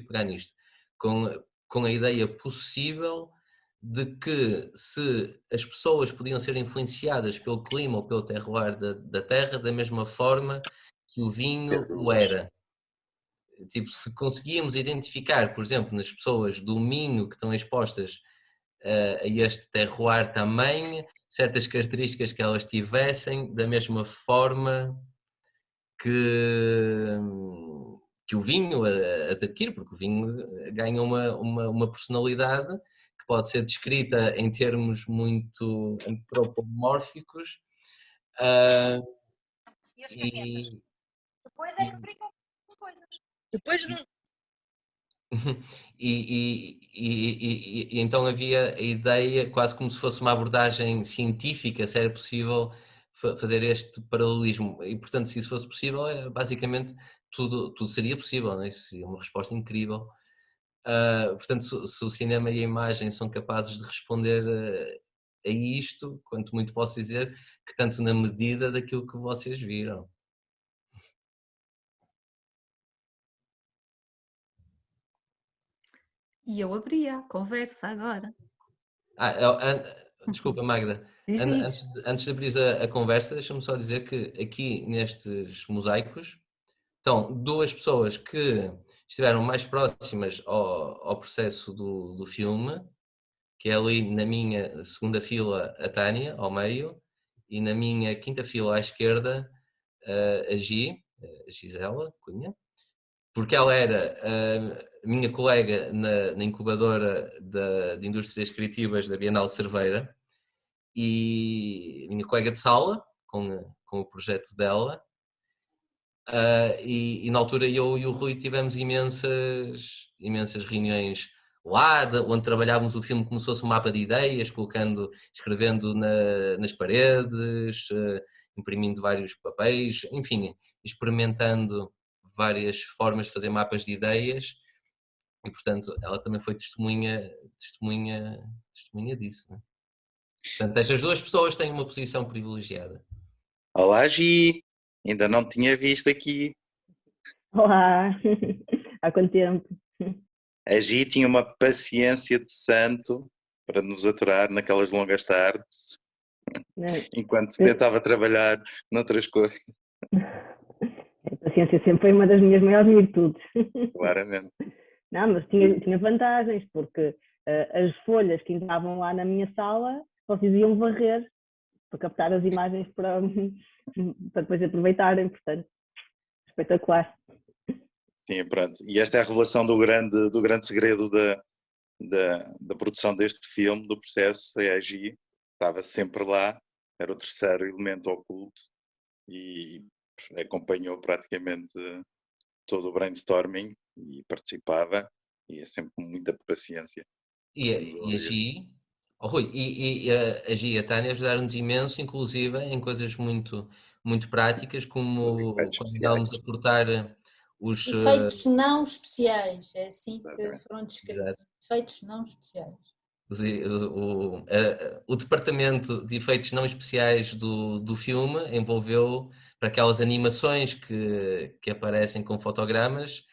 Speaker 2: pegar nisto, com a ideia possível de que se as pessoas podiam ser influenciadas pelo clima ou pelo terroir da terra da mesma forma que o vinho o era. Tipo, se conseguíamos identificar, por exemplo, nas pessoas do Minho que estão expostas a este terroir também, certas características que elas tivessem da mesma forma que o vinho as adquire, porque o vinho ganha uma personalidade que pode ser descrita em termos muito antropomórficos.
Speaker 4: E as canetas? Depois é que brincam com as coisas. Depois
Speaker 2: E então havia a ideia, quase como se fosse uma abordagem científica, se era possível fazer este paralelismo. E, portanto, se isso fosse possível, basicamente tudo seria possível, não é? Isso seria uma resposta incrível. Portanto, se o cinema e a imagem são capazes de responder a isto, quanto muito posso dizer, que tanto na medida daquilo que vocês viram.
Speaker 1: E eu abria a conversa agora.
Speaker 2: Desculpa, Magda.
Speaker 1: Diz, diz.
Speaker 2: Antes de abrir a conversa, deixa-me só dizer que aqui nestes mosaicos estão duas pessoas que estiveram mais próximas ao processo do filme, que é ali na minha segunda fila a Tânia, ao meio, e na minha quinta fila à esquerda a Gisela Cunha, porque ela era a minha colega na incubadora de indústrias criativas da Bienal de Cerveira e minha colega de sala, com o projeto dela. E na altura eu e o Rui tivemos imensas reuniões lá, onde trabalhávamos o filme como se fosse um mapa de ideias, escrevendo nas paredes, imprimindo vários papéis, enfim, experimentando várias formas de fazer mapas de ideias. E, portanto, ela também foi testemunha disso. Né? Portanto, estas duas pessoas têm uma posição privilegiada.
Speaker 3: Olá, Gi! Ainda não tinha visto aqui.
Speaker 4: Olá! Há quanto tempo?
Speaker 3: A Gi tinha uma paciência de santo para nos aturar naquelas longas tardes, enquanto tentava trabalhar noutras coisas.
Speaker 4: A paciência sempre foi uma das minhas maiores virtudes.
Speaker 3: Claramente.
Speaker 4: Não, mas tinha vantagens, porque as folhas que entravam lá na minha sala, vocês iam varrer para captar as imagens para depois aproveitarem, portanto, espetacular.
Speaker 3: Sim, pronto. E esta é a revelação do grande segredo da produção deste filme, do processo. É a Gi, estava sempre lá, era o terceiro elemento oculto e acompanhou praticamente todo o brainstorming e participava, e é sempre com muita paciência.
Speaker 2: E a Gi, Rui, a Gi e a Tânia ajudaram-nos imenso, inclusive em coisas muito, muito práticas, como quando estávamos a cortar os...
Speaker 5: Efeitos não especiais, é assim que foram descritos. Efeitos não especiais.
Speaker 2: O departamento de efeitos não especiais do filme envolveu para aquelas animações que aparecem com fotogramas,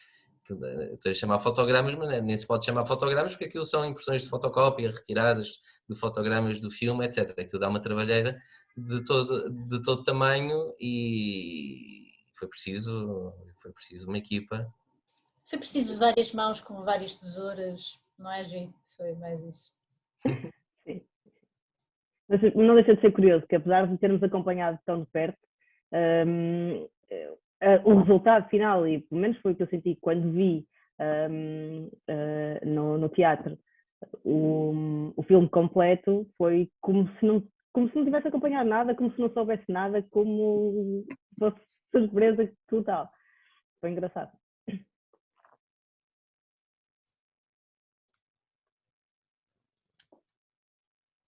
Speaker 2: estou a chamar fotogramas, mas nem se pode chamar fotogramas porque aquilo são impressões de fotocópia retiradas de fotogramas do filme, etc. Aquilo dá uma trabalheira de todo tamanho e foi preciso uma equipa.
Speaker 5: Foi preciso várias mãos com várias tesouras, não é, Gi? Foi mais isso.
Speaker 4: Sim. Mas não deixa de ser curioso que, apesar de termos acompanhado tão de perto, o resultado final, e pelo menos foi o que eu senti quando vi no teatro o filme completo, foi como se não tivesse acompanhado nada, como se não soubesse nada, como se fosse surpresa total. Foi engraçado.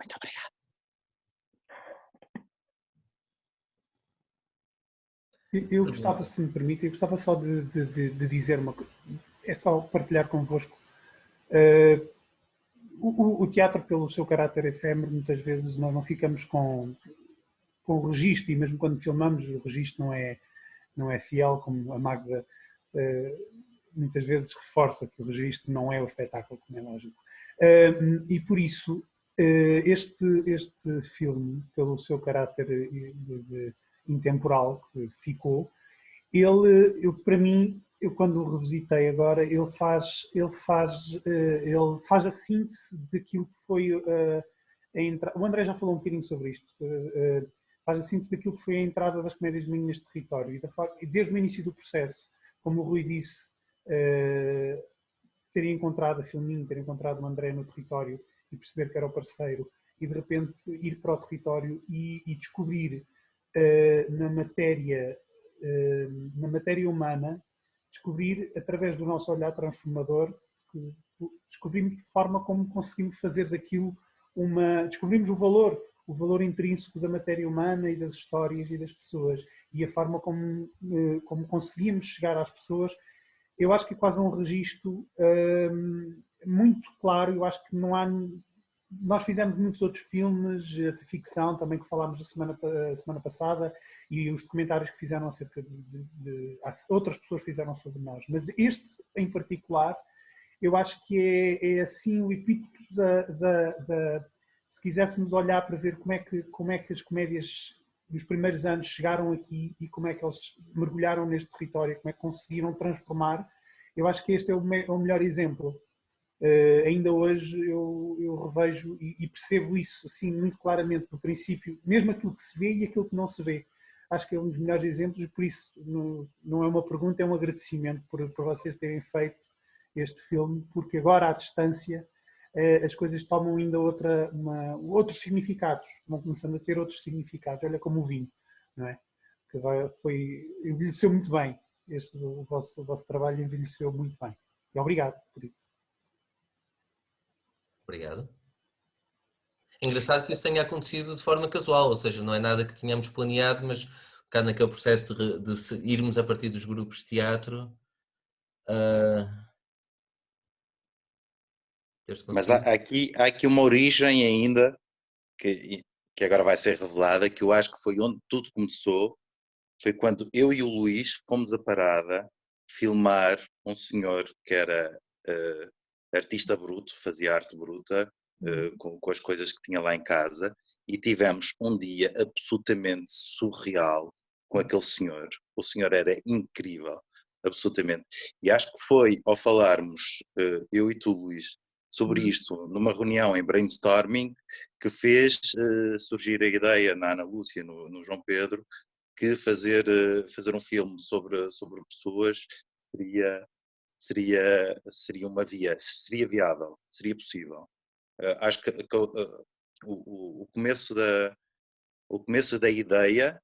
Speaker 3: Muito obrigado.
Speaker 6: Eu gostava, se me permite, eu gostava só de dizer uma coisa, é só partilhar convosco. O teatro, pelo seu caráter efêmero, muitas vezes nós não ficamos com o registro, e mesmo quando filmamos, o registro não é fiel, como a Magda muitas vezes reforça que o registro não é o espetáculo, como é lógico. E por isso, este filme, pelo seu caráter intemporal que ficou, para mim, eu quando o revisitei agora, ele faz a síntese daquilo que foi a entrada. O André já falou um bocadinho sobre isto. Faz a síntese daquilo que foi a entrada das comédias de neste território. E desde o início do processo, como o Rui disse, ter encontrado a Filminho, ter encontrado o André no território e perceber que era o parceiro, e de repente ir para o território e descobrir na matéria humana, descobrir através do nosso olhar transformador descobrimos de forma como conseguimos fazer daquilo descobrimos o valor intrínseco da matéria humana e das histórias e das pessoas, e a forma como conseguimos chegar às pessoas. Eu acho que é quase um registro muito claro. Eu acho que não há... Nós fizemos muitos outros filmes de ficção, também, que falámos a semana passada, e os documentários que fizeram acerca outras pessoas fizeram sobre nós. Mas este, em particular, eu acho que é assim o epíteto se quiséssemos olhar para ver como é que as comédias dos primeiros anos chegaram aqui e como é que eles mergulharam neste território, como é que conseguiram transformar, eu acho que este é o melhor exemplo. Ainda hoje eu revejo e percebo isso assim muito claramente no princípio, mesmo aquilo que se vê e aquilo que não se vê. Acho que é um dos melhores exemplos, e por isso não é uma pergunta, é um agradecimento por vocês terem feito este filme, porque agora à distância as coisas tomam ainda outros significados, vão começando a ter outros significados. Olha como o vinho, não é? Que envelheceu muito bem. O vosso trabalho envelheceu muito bem. E obrigado por isso.
Speaker 2: Obrigado. É engraçado que isso tenha acontecido de forma casual, ou seja, não é nada que tínhamos planeado, mas um bocado naquele processo de irmos a partir dos grupos de teatro.
Speaker 3: Mas há aqui uma origem ainda que agora vai ser revelada, que eu acho que foi onde tudo começou. Foi quando eu e o Luís fomos a Parada filmar um senhor que era artista bruto, fazia arte bruta, com as coisas que tinha lá em casa, e tivemos um dia absolutamente surreal com aquele senhor. O senhor era incrível, absolutamente. E acho que foi ao falarmos, eu e tu, Luís, sobre isto, numa reunião em brainstorming, que fez surgir a ideia na Ana Lúcia, no João Pedro, que fazer um filme sobre pessoas seria uma via, seria viável, seria possível. Acho que o começo da ideia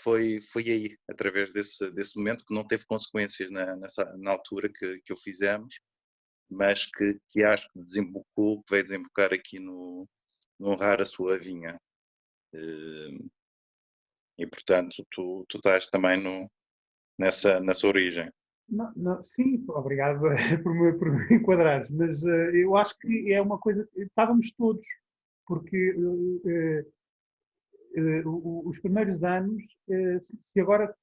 Speaker 3: foi aí, através desse momento, que não teve consequências na altura que o fizemos, mas que acho que veio desembocar aqui no honrar a sua vinha. E portanto tu estás também nessa origem.
Speaker 6: Não, sim, obrigado por me enquadrares, mas eu acho que é uma coisa que estávamos todos, porque os primeiros anos, se agora,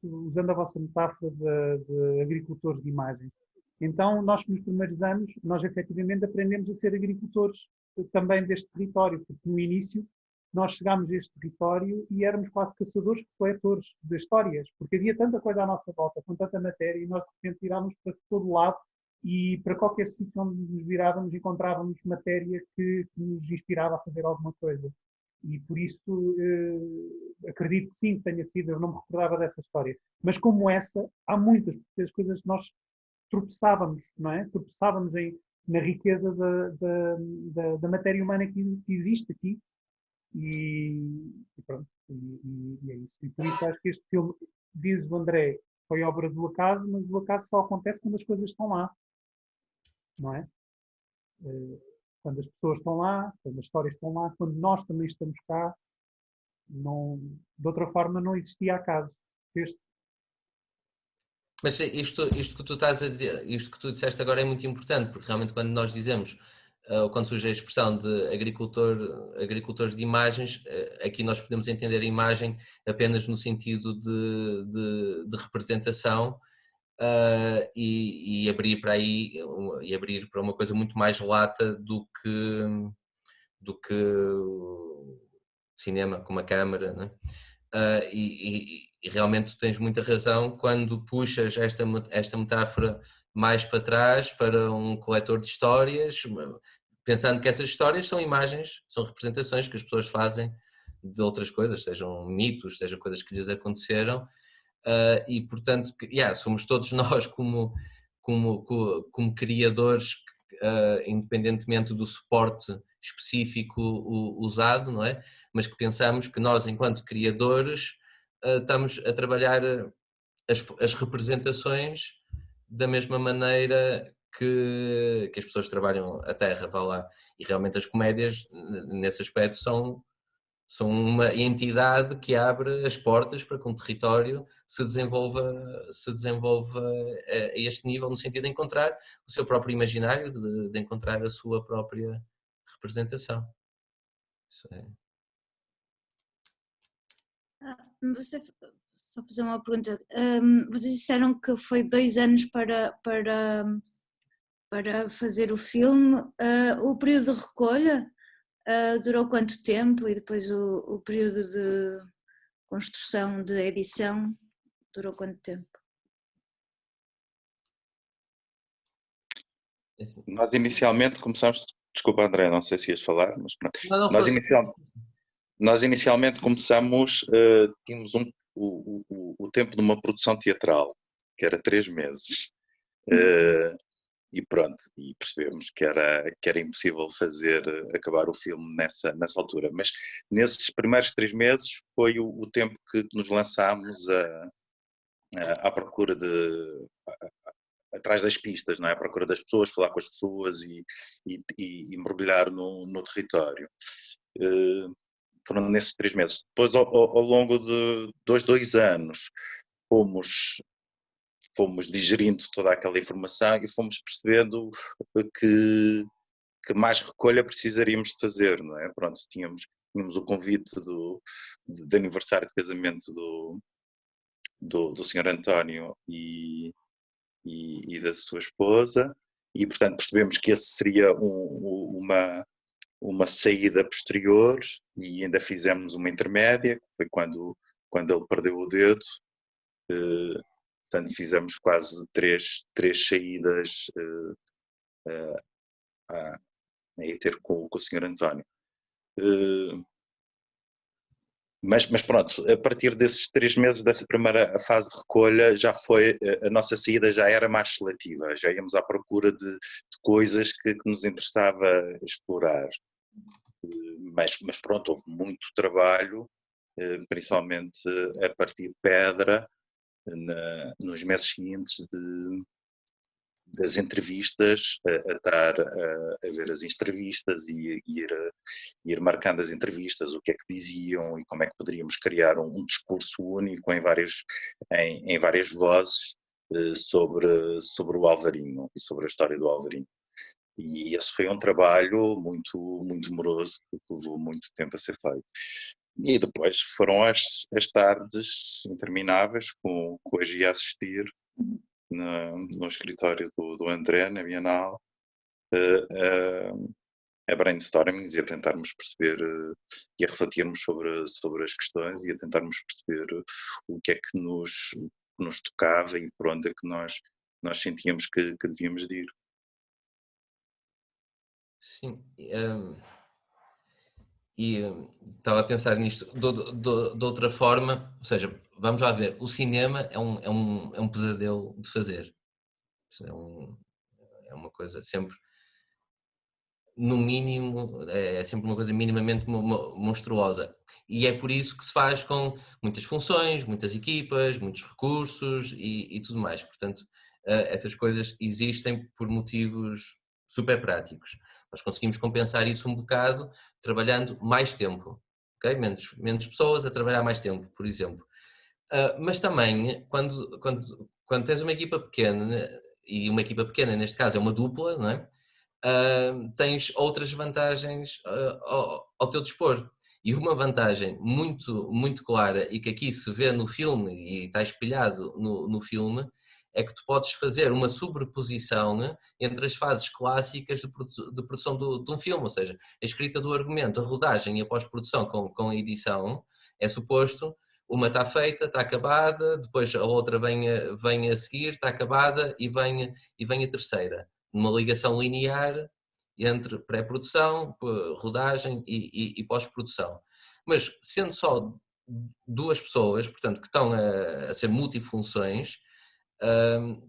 Speaker 6: usando a vossa metáfora de agricultores de imagem, então nós nos primeiros anos, nós efetivamente aprendemos a ser agricultores também deste território, porque no início nós chegámos a este território e éramos quase caçadores-coletores de histórias, porque havia tanta coisa à nossa volta, com tanta matéria, e nós de repente virávamos para todo lado, e para qualquer sítio onde nos virávamos encontrávamos matéria que nos inspirava a fazer alguma coisa. E por isso acredito que sim, que tenha sido, eu não me recordava dessa história. Mas como essa, há muitas, porque as coisas nós tropeçávamos, não é? Tropeçávamos na riqueza da matéria humana que existe aqui. E pronto, e é isso. E por isso acho que este filme, diz o André, foi obra do acaso, mas o acaso só acontece quando as coisas estão lá, não é? Quando as pessoas estão lá, quando as histórias estão lá, quando nós também estamos cá, de outra forma não existia acaso.
Speaker 2: Mas isto que tu estás a dizer, isto que tu disseste agora é muito importante, porque realmente quando nós dizemos, ou quando surge a expressão de agricultores de imagens, aqui nós podemos entender a imagem apenas no sentido de representação, e abrir para aí, e abrir para uma coisa muito mais lata do que cinema com uma câmara, não é? E realmente tu tens muita razão quando puxas esta metáfora mais para trás para um coletor de histórias, pensando que essas histórias são imagens, são representações que as pessoas fazem de outras coisas, sejam mitos, sejam coisas que lhes aconteceram, e portanto somos todos nós como criadores, independentemente do suporte específico usado, não é? Mas que pensamos que nós, enquanto criadores, estamos a trabalhar as representações da mesma maneira que as pessoas trabalham a terra, vá lá, e realmente as comédias, nesse aspecto, são uma entidade que abre as portas para que um território se desenvolva a este nível, no sentido de encontrar o seu próprio imaginário, de encontrar a sua própria representação. Isso é.
Speaker 7: Só fazer uma pergunta. Vocês disseram que foi 2 anos para fazer o filme. O período de recolha durou quanto tempo? E depois o período de construção, de edição, durou quanto tempo?
Speaker 3: Nós inicialmente começámos, desculpa André, não sei se ias falar, mas pronto.
Speaker 2: Não,
Speaker 3: Nós inicialmente começamos, tínhamos o tempo de uma produção teatral, que era 3 meses. E pronto, e percebemos que era impossível acabar o filme nessa altura. Mas nesses primeiros 3 meses foi o tempo que nos lançámos à procura atrás das pistas, não é? À procura das pessoas, falar com as pessoas e mergulhar no território. Foram nesses 3 meses. Depois, ao longo de 2 anos, fomos digerindo toda aquela informação e fomos percebendo que mais recolha precisaríamos de fazer, não é? Pronto, tínhamos o convite de aniversário de casamento do Sr. António e da sua esposa, e portanto percebemos que esse seria uma saída posterior, e ainda fizemos uma intermédia, que foi quando ele perdeu o dedo. Portanto, fizemos quase três saídas a ter com o Sr. António. Mas pronto, a partir desses 3 meses, dessa primeira fase de recolha, a nossa saída já era mais seletiva, já íamos à procura de coisas que nos interessava explorar. Mas pronto, houve muito trabalho, principalmente a partir de pedra, nos meses seguintes das entrevistas, a ver as entrevistas e ir marcando as entrevistas, o que é que diziam e como é que poderíamos criar um discurso único em várias vozes sobre o Alvarinho e sobre a história do Alvarinho. E esse foi um trabalho muito, muito demoroso, que levou muito tempo a ser feito. E depois foram as tardes intermináveis, com a Gia a assistir no escritório do André, na Bienal, a brainstormings e a tentarmos perceber e a refletirmos sobre as questões e a tentarmos perceber o que é que nos tocava e por onde é que nós sentíamos que devíamos de ir.
Speaker 2: Sim, e estava a pensar nisto de outra forma, ou seja, vamos lá ver, o cinema é um pesadelo de fazer. É uma coisa sempre, no mínimo, é sempre uma coisa minimamente monstruosa. E é por isso que se faz com muitas funções, muitas equipas, muitos recursos e tudo mais. Portanto, essas coisas existem por motivos super práticos. Nós conseguimos compensar isso um bocado trabalhando mais tempo, okay? Menos pessoas a trabalhar mais tempo, por exemplo. Mas também, quando tens uma equipa pequena, e uma equipa pequena neste caso é uma dupla, não é? Tens outras vantagens ao teu dispor. E uma vantagem muito, muito clara e que aqui se vê no filme e está espelhado no filme é que tu podes fazer uma sobreposição entre as fases clássicas de produção de um filme, ou seja, a escrita do argumento, a rodagem e a pós-produção com a edição, é suposto, uma está feita, está acabada, depois a outra vem a seguir, está acabada e vem a terceira. Numa ligação linear entre pré-produção, rodagem e pós-produção. Mas sendo só 2 pessoas, portanto, que estão a ser multifunções,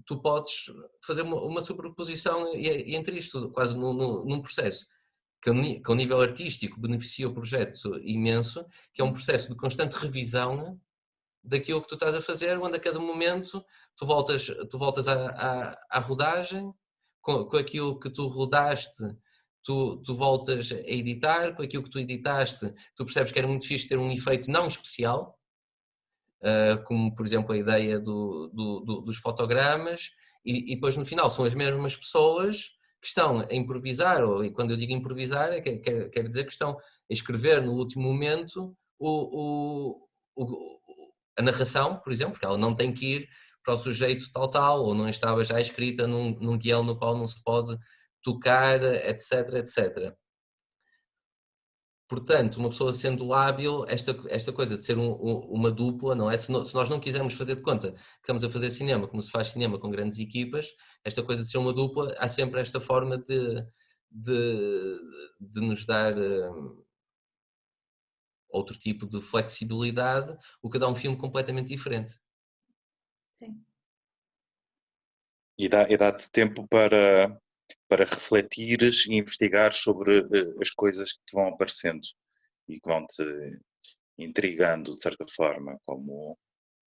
Speaker 2: tu podes fazer uma sobreposição entre isto, quase num processo que ao nível artístico beneficia o projeto imenso, que é um processo de constante revisão daquilo que tu estás a fazer, onde a cada momento tu voltas à rodagem, com aquilo que tu rodaste, tu voltas a editar, com aquilo que tu editaste, tu percebes que era muito fixe ter um efeito não especial, como por exemplo a ideia dos fotogramas, e depois no final são as mesmas pessoas que estão a improvisar, e quando eu digo improvisar, quer dizer que estão a escrever no último momento a narração, por exemplo, porque ela não tem que ir para o sujeito tal, ou não estava já escrita num guião no qual não se pode tocar, etc, etc. Portanto, uma pessoa sendo hábil, esta coisa de ser uma dupla, não é? Se nós não quisermos fazer de conta que estamos a fazer cinema como se faz cinema com grandes equipas, esta coisa de ser uma dupla, há sempre esta forma de nos dar outro tipo de flexibilidade, o que dá um filme completamente diferente.
Speaker 7: Sim.
Speaker 3: E dá-te tempo para refletires e investigar sobre as coisas que te vão aparecendo e que vão-te intrigando de certa forma, como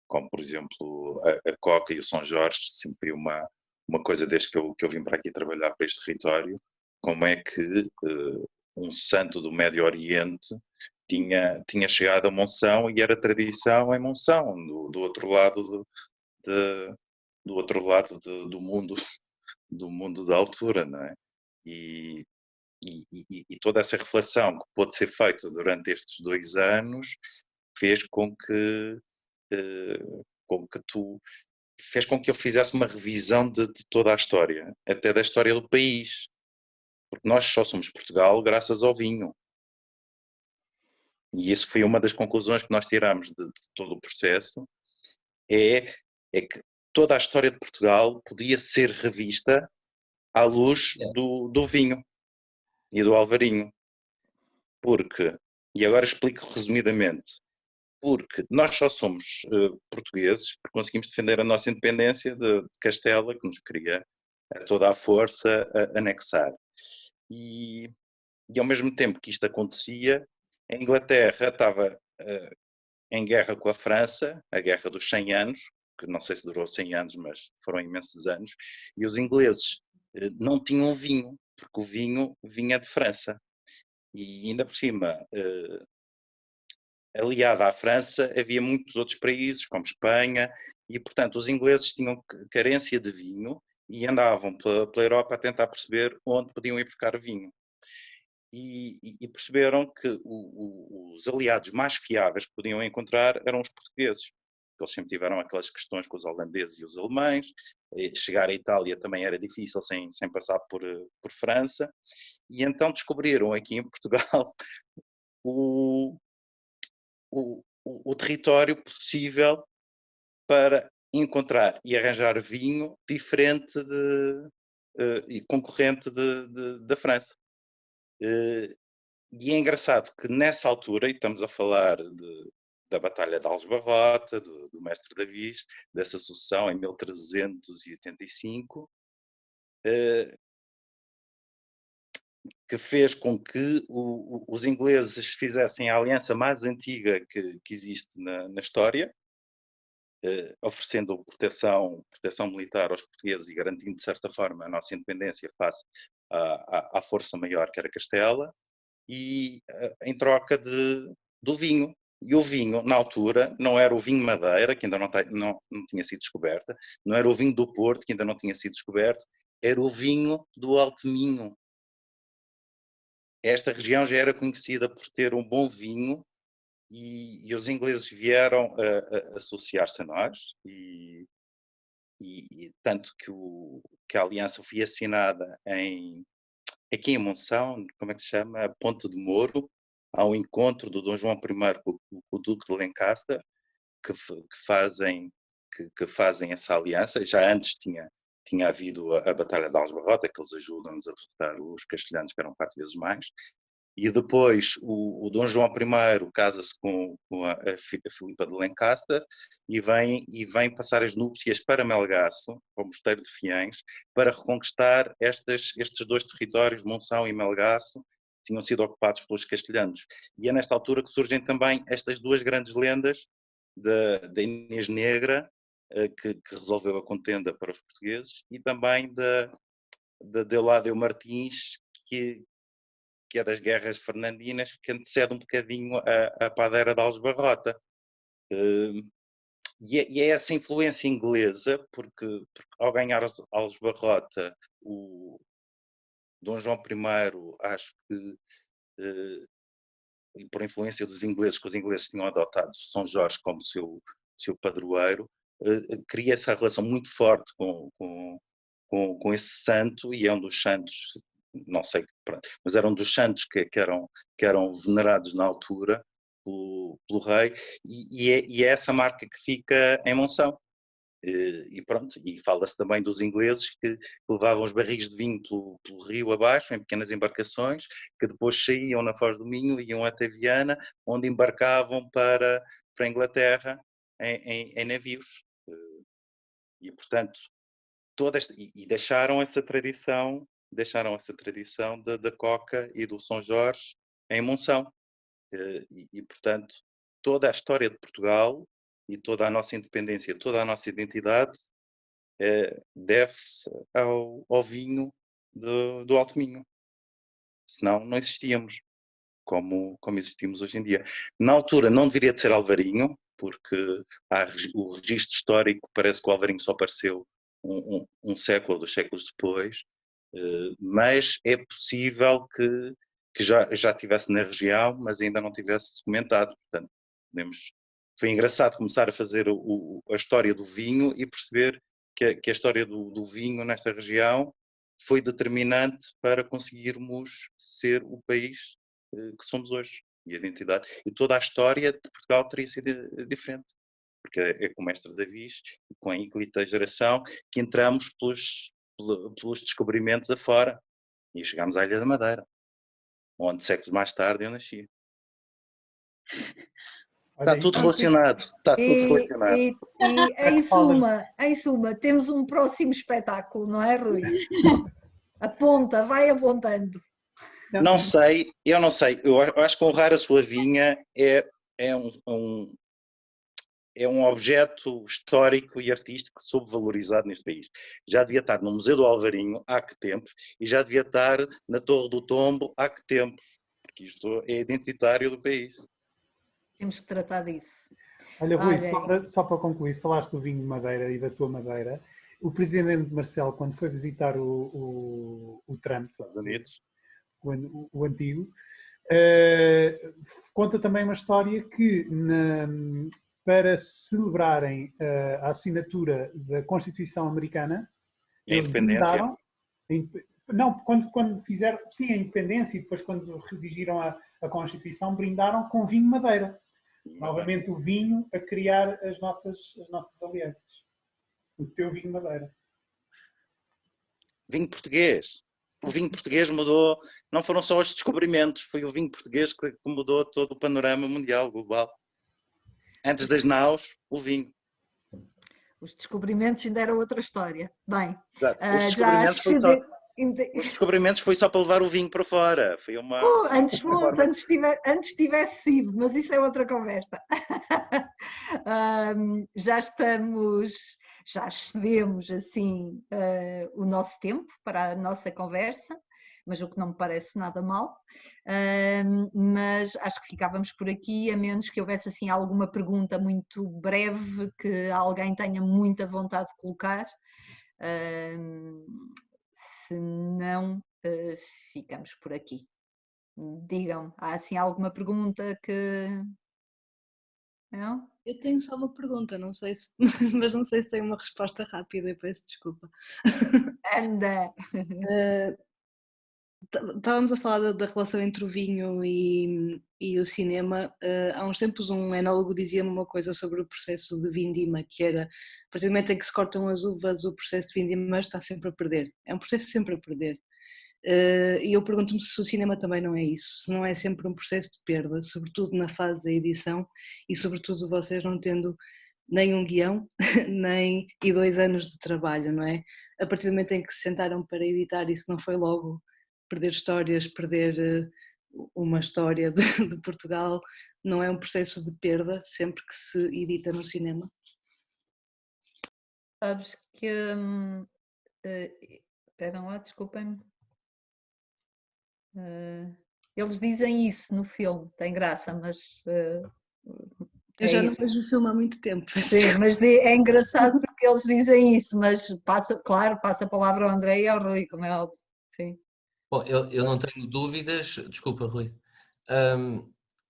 Speaker 3: por exemplo a Coca e o São Jorge, sempre foi uma coisa desde que eu vim para aqui trabalhar para este território, como é que um santo do Médio Oriente tinha chegado a Monção e era tradição em Monção, do outro lado do mundo da altura, não é? E toda essa reflexão que pôde ser feita durante estes 2 anos fez fez com que eu fizesse uma revisão de toda a história, até da história do país, porque nós só somos Portugal graças ao vinho. E isso foi uma das conclusões que nós tiramos de todo o processo, é que toda a história de Portugal podia ser revista à luz do vinho e do alvarinho. Porque, e agora explico resumidamente, porque nós só somos portugueses porque conseguimos defender a nossa independência de Castela, que nos queria a toda a força anexar. E ao mesmo tempo que isto acontecia, a Inglaterra estava em guerra com a França, a guerra dos 100 anos, que não sei se durou 100 anos, mas foram imensos anos, e os ingleses não tinham vinho, porque o vinho vinha de França. E ainda por cima, aliada à França, havia muitos outros países, como Espanha, e portanto os ingleses tinham carência de vinho e andavam pela Europa a tentar perceber onde podiam ir buscar vinho. E perceberam que os aliados mais fiáveis que podiam encontrar eram os portugueses. Eles sempre tiveram aquelas questões com os holandeses e os alemães. Chegar à Itália também era difícil sem passar por França. E então descobriram aqui em Portugal o território possível para encontrar e arranjar vinho diferente e concorrente da França. E é engraçado que nessa altura, e estamos a falar da Batalha de Aljubarrota, do Mestre Davi, dessa sucessão em 1385, que fez com que os ingleses fizessem a aliança mais antiga que existe na história, oferecendo proteção militar aos portugueses e garantindo, de certa forma, a nossa independência face à força maior que era Castela, e em troca do vinho. E o vinho, na altura, não era o vinho Madeira, que ainda não tinha sido descoberta, não era o vinho do Porto, que ainda não tinha sido descoberto, era o vinho do Alto Minho. Esta região já era conhecida por ter um bom vinho e os ingleses vieram a associar-se a nós e tanto que a aliança foi assinada aqui em Monção, como é que se chama? Ponte de Moro, ao encontro do Dom João I com o Duque de Lancaster, que fazem essa aliança. Já antes tinha havido a Batalha de Aljubarrota, que eles ajudam-nos a derrotar os castelhanos, que eram 4 vezes mais. E depois o Dom João I casa-se com a Filipa de Lancaster e vem passar as núpcias para Melgaço, para o Mosteiro de Fiães, para reconquistar estes 2 territórios, Monção e Melgaço, que tinham sido ocupados pelos castelhanos. E é nesta altura que surgem também estas 2 grandes lendas da Inês Negra, que resolveu a contenda para os portugueses, e também de Euládio Martins, que é das guerras fernandinas, que antecede um bocadinho a padeira de Aljubarrota. E é essa influência inglesa, porque ao ganhar Aljubarrota, o Dom João I, acho que, por influência dos ingleses, que os ingleses tinham adotado São Jorge como seu padroeiro, cria essa relação muito forte com esse santo, e é um dos santos, não sei, mas era um dos santos que eram venerados na altura pelo rei, e é essa marca que fica em Monção. E pronto, e fala-se também dos ingleses que levavam os barris de vinho pelo rio abaixo, em pequenas embarcações, que depois saíam na Foz do Minho, iam até Viana, onde embarcavam para a Inglaterra em navios. E portanto, e deixaram essa tradição da Coca e do São Jorge em Monção. E portanto, toda a história de Portugal e toda a nossa independência, toda a nossa identidade deve-se ao vinho do Alto Minho. Senão não existíamos como existimos hoje em dia. Na altura não deveria de ser Alvarinho, porque o registro histórico parece que o Alvarinho só apareceu um século ou 2 séculos depois, mas é possível que já estivesse na região, mas ainda não tivesse documentado. Portanto, foi engraçado começar a fazer a história do vinho e perceber que a história do vinho nesta região foi determinante para conseguirmos ser o país que somos hoje, e a identidade. E toda a história de Portugal teria sido diferente, porque é com o mestre Davis e com a ínclita geração que entramos pelos descobrimentos afora e chegámos à Ilha da Madeira, onde séculos mais tarde eu nasci. Está tudo relacionado, está tudo relacionado.
Speaker 1: E em suma, temos um próximo espetáculo, não é, Rui? Aponta, vai apontando.
Speaker 3: Não sei, eu não sei. Eu acho que honrar a sua vinha é um objeto histórico e artístico subvalorizado neste país. Já devia estar no Museu do Alvarinho há que tempos, e já devia estar na Torre do Tombo há que tempos, porque isto é identitário do país.
Speaker 1: Temos que tratar disso.
Speaker 6: Olha, Rui, só para concluir, falaste do vinho de Madeira e da tua Madeira. O presidente Marcelo, quando foi visitar o Trump,
Speaker 3: Estados Unidos,
Speaker 6: o antigo, conta também uma história que para celebrarem a assinatura da Constituição Americana,
Speaker 3: eles brindaram.
Speaker 6: Não, quando fizeram, sim, a independência, e depois quando redigiram a Constituição, brindaram com vinho Madeira. Novamente o vinho a criar as nossas alianças. O teu vinho Madeira.
Speaker 3: Vinho português. O vinho português mudou, não foram só os descobrimentos, foi o vinho português que mudou todo o panorama mundial, global. Antes das naus, o vinho.
Speaker 1: Os descobrimentos ainda era outra história. Bem,
Speaker 3: os descobrimentos foi só para levar o vinho para fora. Foi uma.
Speaker 1: Antes tivesse sido, mas isso é outra conversa. Já excedemos assim o nosso tempo para a nossa conversa, mas o que não me parece nada mal. Mas acho que ficávamos por aqui, a menos que houvesse assim alguma pergunta muito breve que alguém tenha muita vontade de colocar. Se não, ficamos por aqui. Digam, há assim alguma pergunta que... Não?
Speaker 8: Eu tenho só uma pergunta, não sei se, mas não sei se tenho uma resposta rápida, eu peço desculpa.
Speaker 1: Anda!
Speaker 8: Estávamos a falar da relação entre o vinho e o cinema. Há uns tempos um enólogo dizia-me uma coisa sobre o processo de vindima, que era, a partir do momento em que se cortam as uvas, o processo de vindima está sempre a perder. É um processo sempre a perder. E eu pergunto-me se o cinema também não é isso, se não é sempre um processo de perda, sobretudo na fase da edição e sobretudo vocês não tendo nem um guião, nem 2 anos de trabalho, não é? A partir do momento em que se sentaram para editar, isso não foi logo perder histórias, perder uma história de Portugal, não é um processo de perda sempre que se edita no cinema?
Speaker 1: Sabes que Esperam lá, desculpem-me. Eles dizem isso no filme, tem graça, mas
Speaker 8: Eu
Speaker 1: é
Speaker 8: já não
Speaker 1: isso.
Speaker 8: vejo o filme há muito tempo.
Speaker 1: Sim, mas é engraçado porque eles dizem isso, mas claro, passa a palavra ao André e ao Rui, como é óbvio. Sim.
Speaker 2: Bom, eu não tenho dúvidas, desculpa, Rui,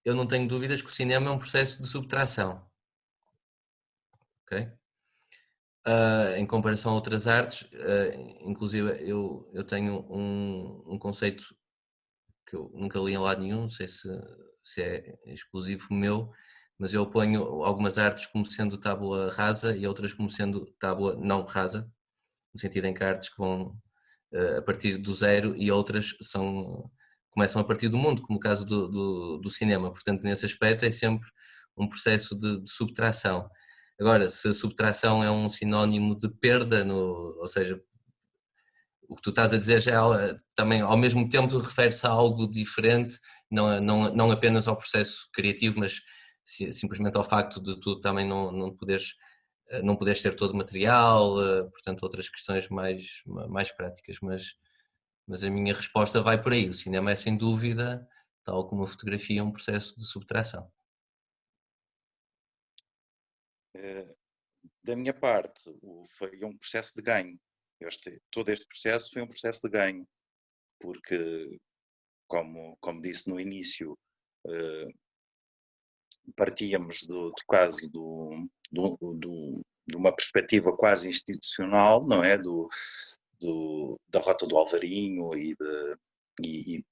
Speaker 2: eu não tenho dúvidas que o cinema é um processo de subtração, ok? Em comparação a outras artes, inclusive eu tenho um conceito que eu nunca li em lado nenhum, não sei se é exclusivo meu, mas eu ponho algumas artes como sendo tábula rasa e outras como sendo tábula não rasa, no sentido em que há artes que vão a partir do zero e outras começam a partir do mundo, como o caso do cinema. Portanto, nesse aspecto é sempre um processo de subtração. Agora, se a subtração é um sinónimo de perda, ou seja, o que tu estás a dizer já também ao mesmo tempo refere-se a algo diferente, não apenas ao processo criativo, mas simplesmente ao facto de tu também não poderes ter todo o material, portanto outras questões mais práticas, mas a minha resposta vai por aí. O cinema é sem dúvida, tal como a fotografia, um processo de subtração.
Speaker 3: Da minha parte, foi um processo de ganho. Todo este processo foi um processo de ganho, porque, como disse no início, partíamos quase de uma perspectiva quase institucional, não é? Da Rota do Alvarinho e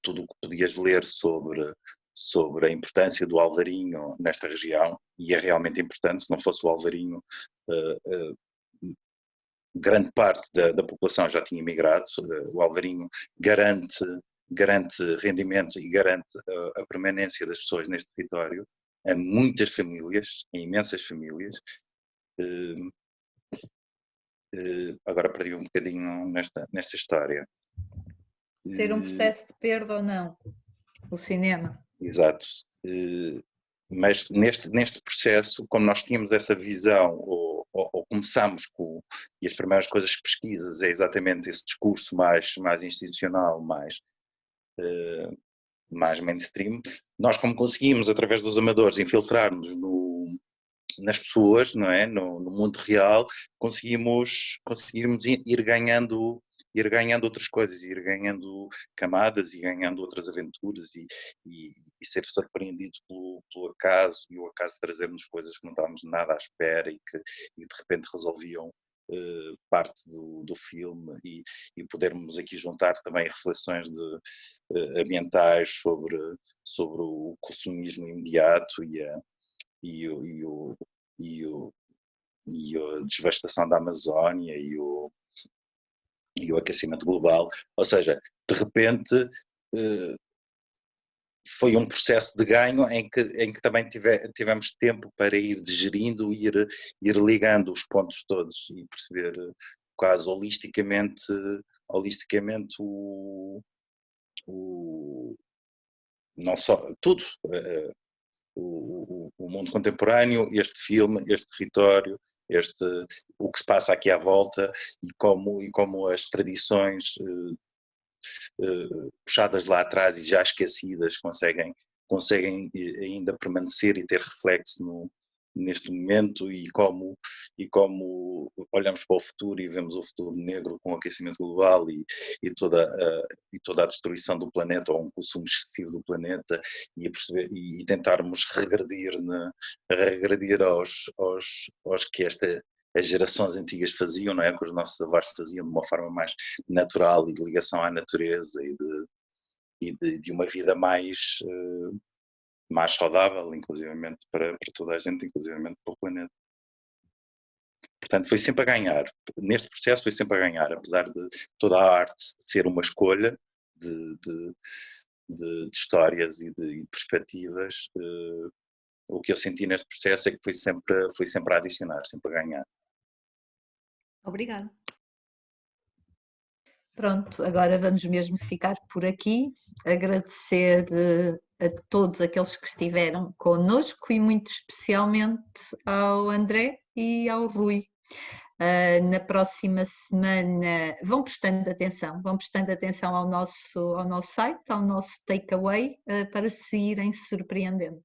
Speaker 3: tudo o que podias ler sobre a importância do Alvarinho nesta região, e é realmente importante. Se não fosse o Alvarinho, grande parte da população já tinha migrado. O Alvarinho garante rendimento e garante a permanência das pessoas neste território, a muitas famílias, a imensas famílias. Agora perdi um bocadinho nesta história.
Speaker 1: Ser um processo de perda ou não, o cinema.
Speaker 3: Exato. Mas neste processo, como nós tínhamos essa visão, ou começámos e as primeiras coisas que pesquisas é exatamente esse discurso mais institucional, mais mainstream, nós, como conseguimos, através dos amadores, infiltrar-nos nas pessoas, não é? No mundo real, conseguimos ir ganhando outras coisas, ir ganhando camadas e ganhando outras aventuras e ser surpreendido pelo acaso, e o acaso trazer-nos coisas que não estávamos nada à espera e que de repente resolviam parte do filme, e podermos aqui juntar também reflexões ambientais sobre o consumismo imediato e a devastação da Amazónia e o aquecimento global. Ou seja, de repente foi um processo de ganho em que também tivemos tempo para ir digerindo, ir ligando os pontos todos e perceber quase holisticamente não só tudo, o mundo contemporâneo, este filme, este território, o que se passa aqui à volta, e como as tradições puxadas lá atrás e já esquecidas conseguem ainda permanecer e ter reflexo neste momento, e como olhamos para o futuro e vemos o futuro negro com o aquecimento global e toda a destruição do planeta, ou um consumo excessivo do planeta, e a perceber e tentarmos regredir aos que as gerações antigas faziam, não é? Que os nossos avós faziam de uma forma mais natural e de ligação à natureza e de uma vida mais saudável, inclusivamente para toda a gente, inclusivamente para o planeta. Portanto, foi sempre a ganhar. Neste processo foi sempre a ganhar, apesar de toda a arte ser uma escolha de histórias e de perspectivas. O que eu senti neste processo é que foi sempre a adicionar, sempre a ganhar.
Speaker 7: Obrigada.
Speaker 1: Pronto, agora vamos mesmo ficar por aqui. Agradecer a todos aqueles que estiveram connosco e muito especialmente ao André e ao Rui. Na próxima semana vão prestando atenção ao nosso site, ao nosso takeaway, para se irem surpreendendo.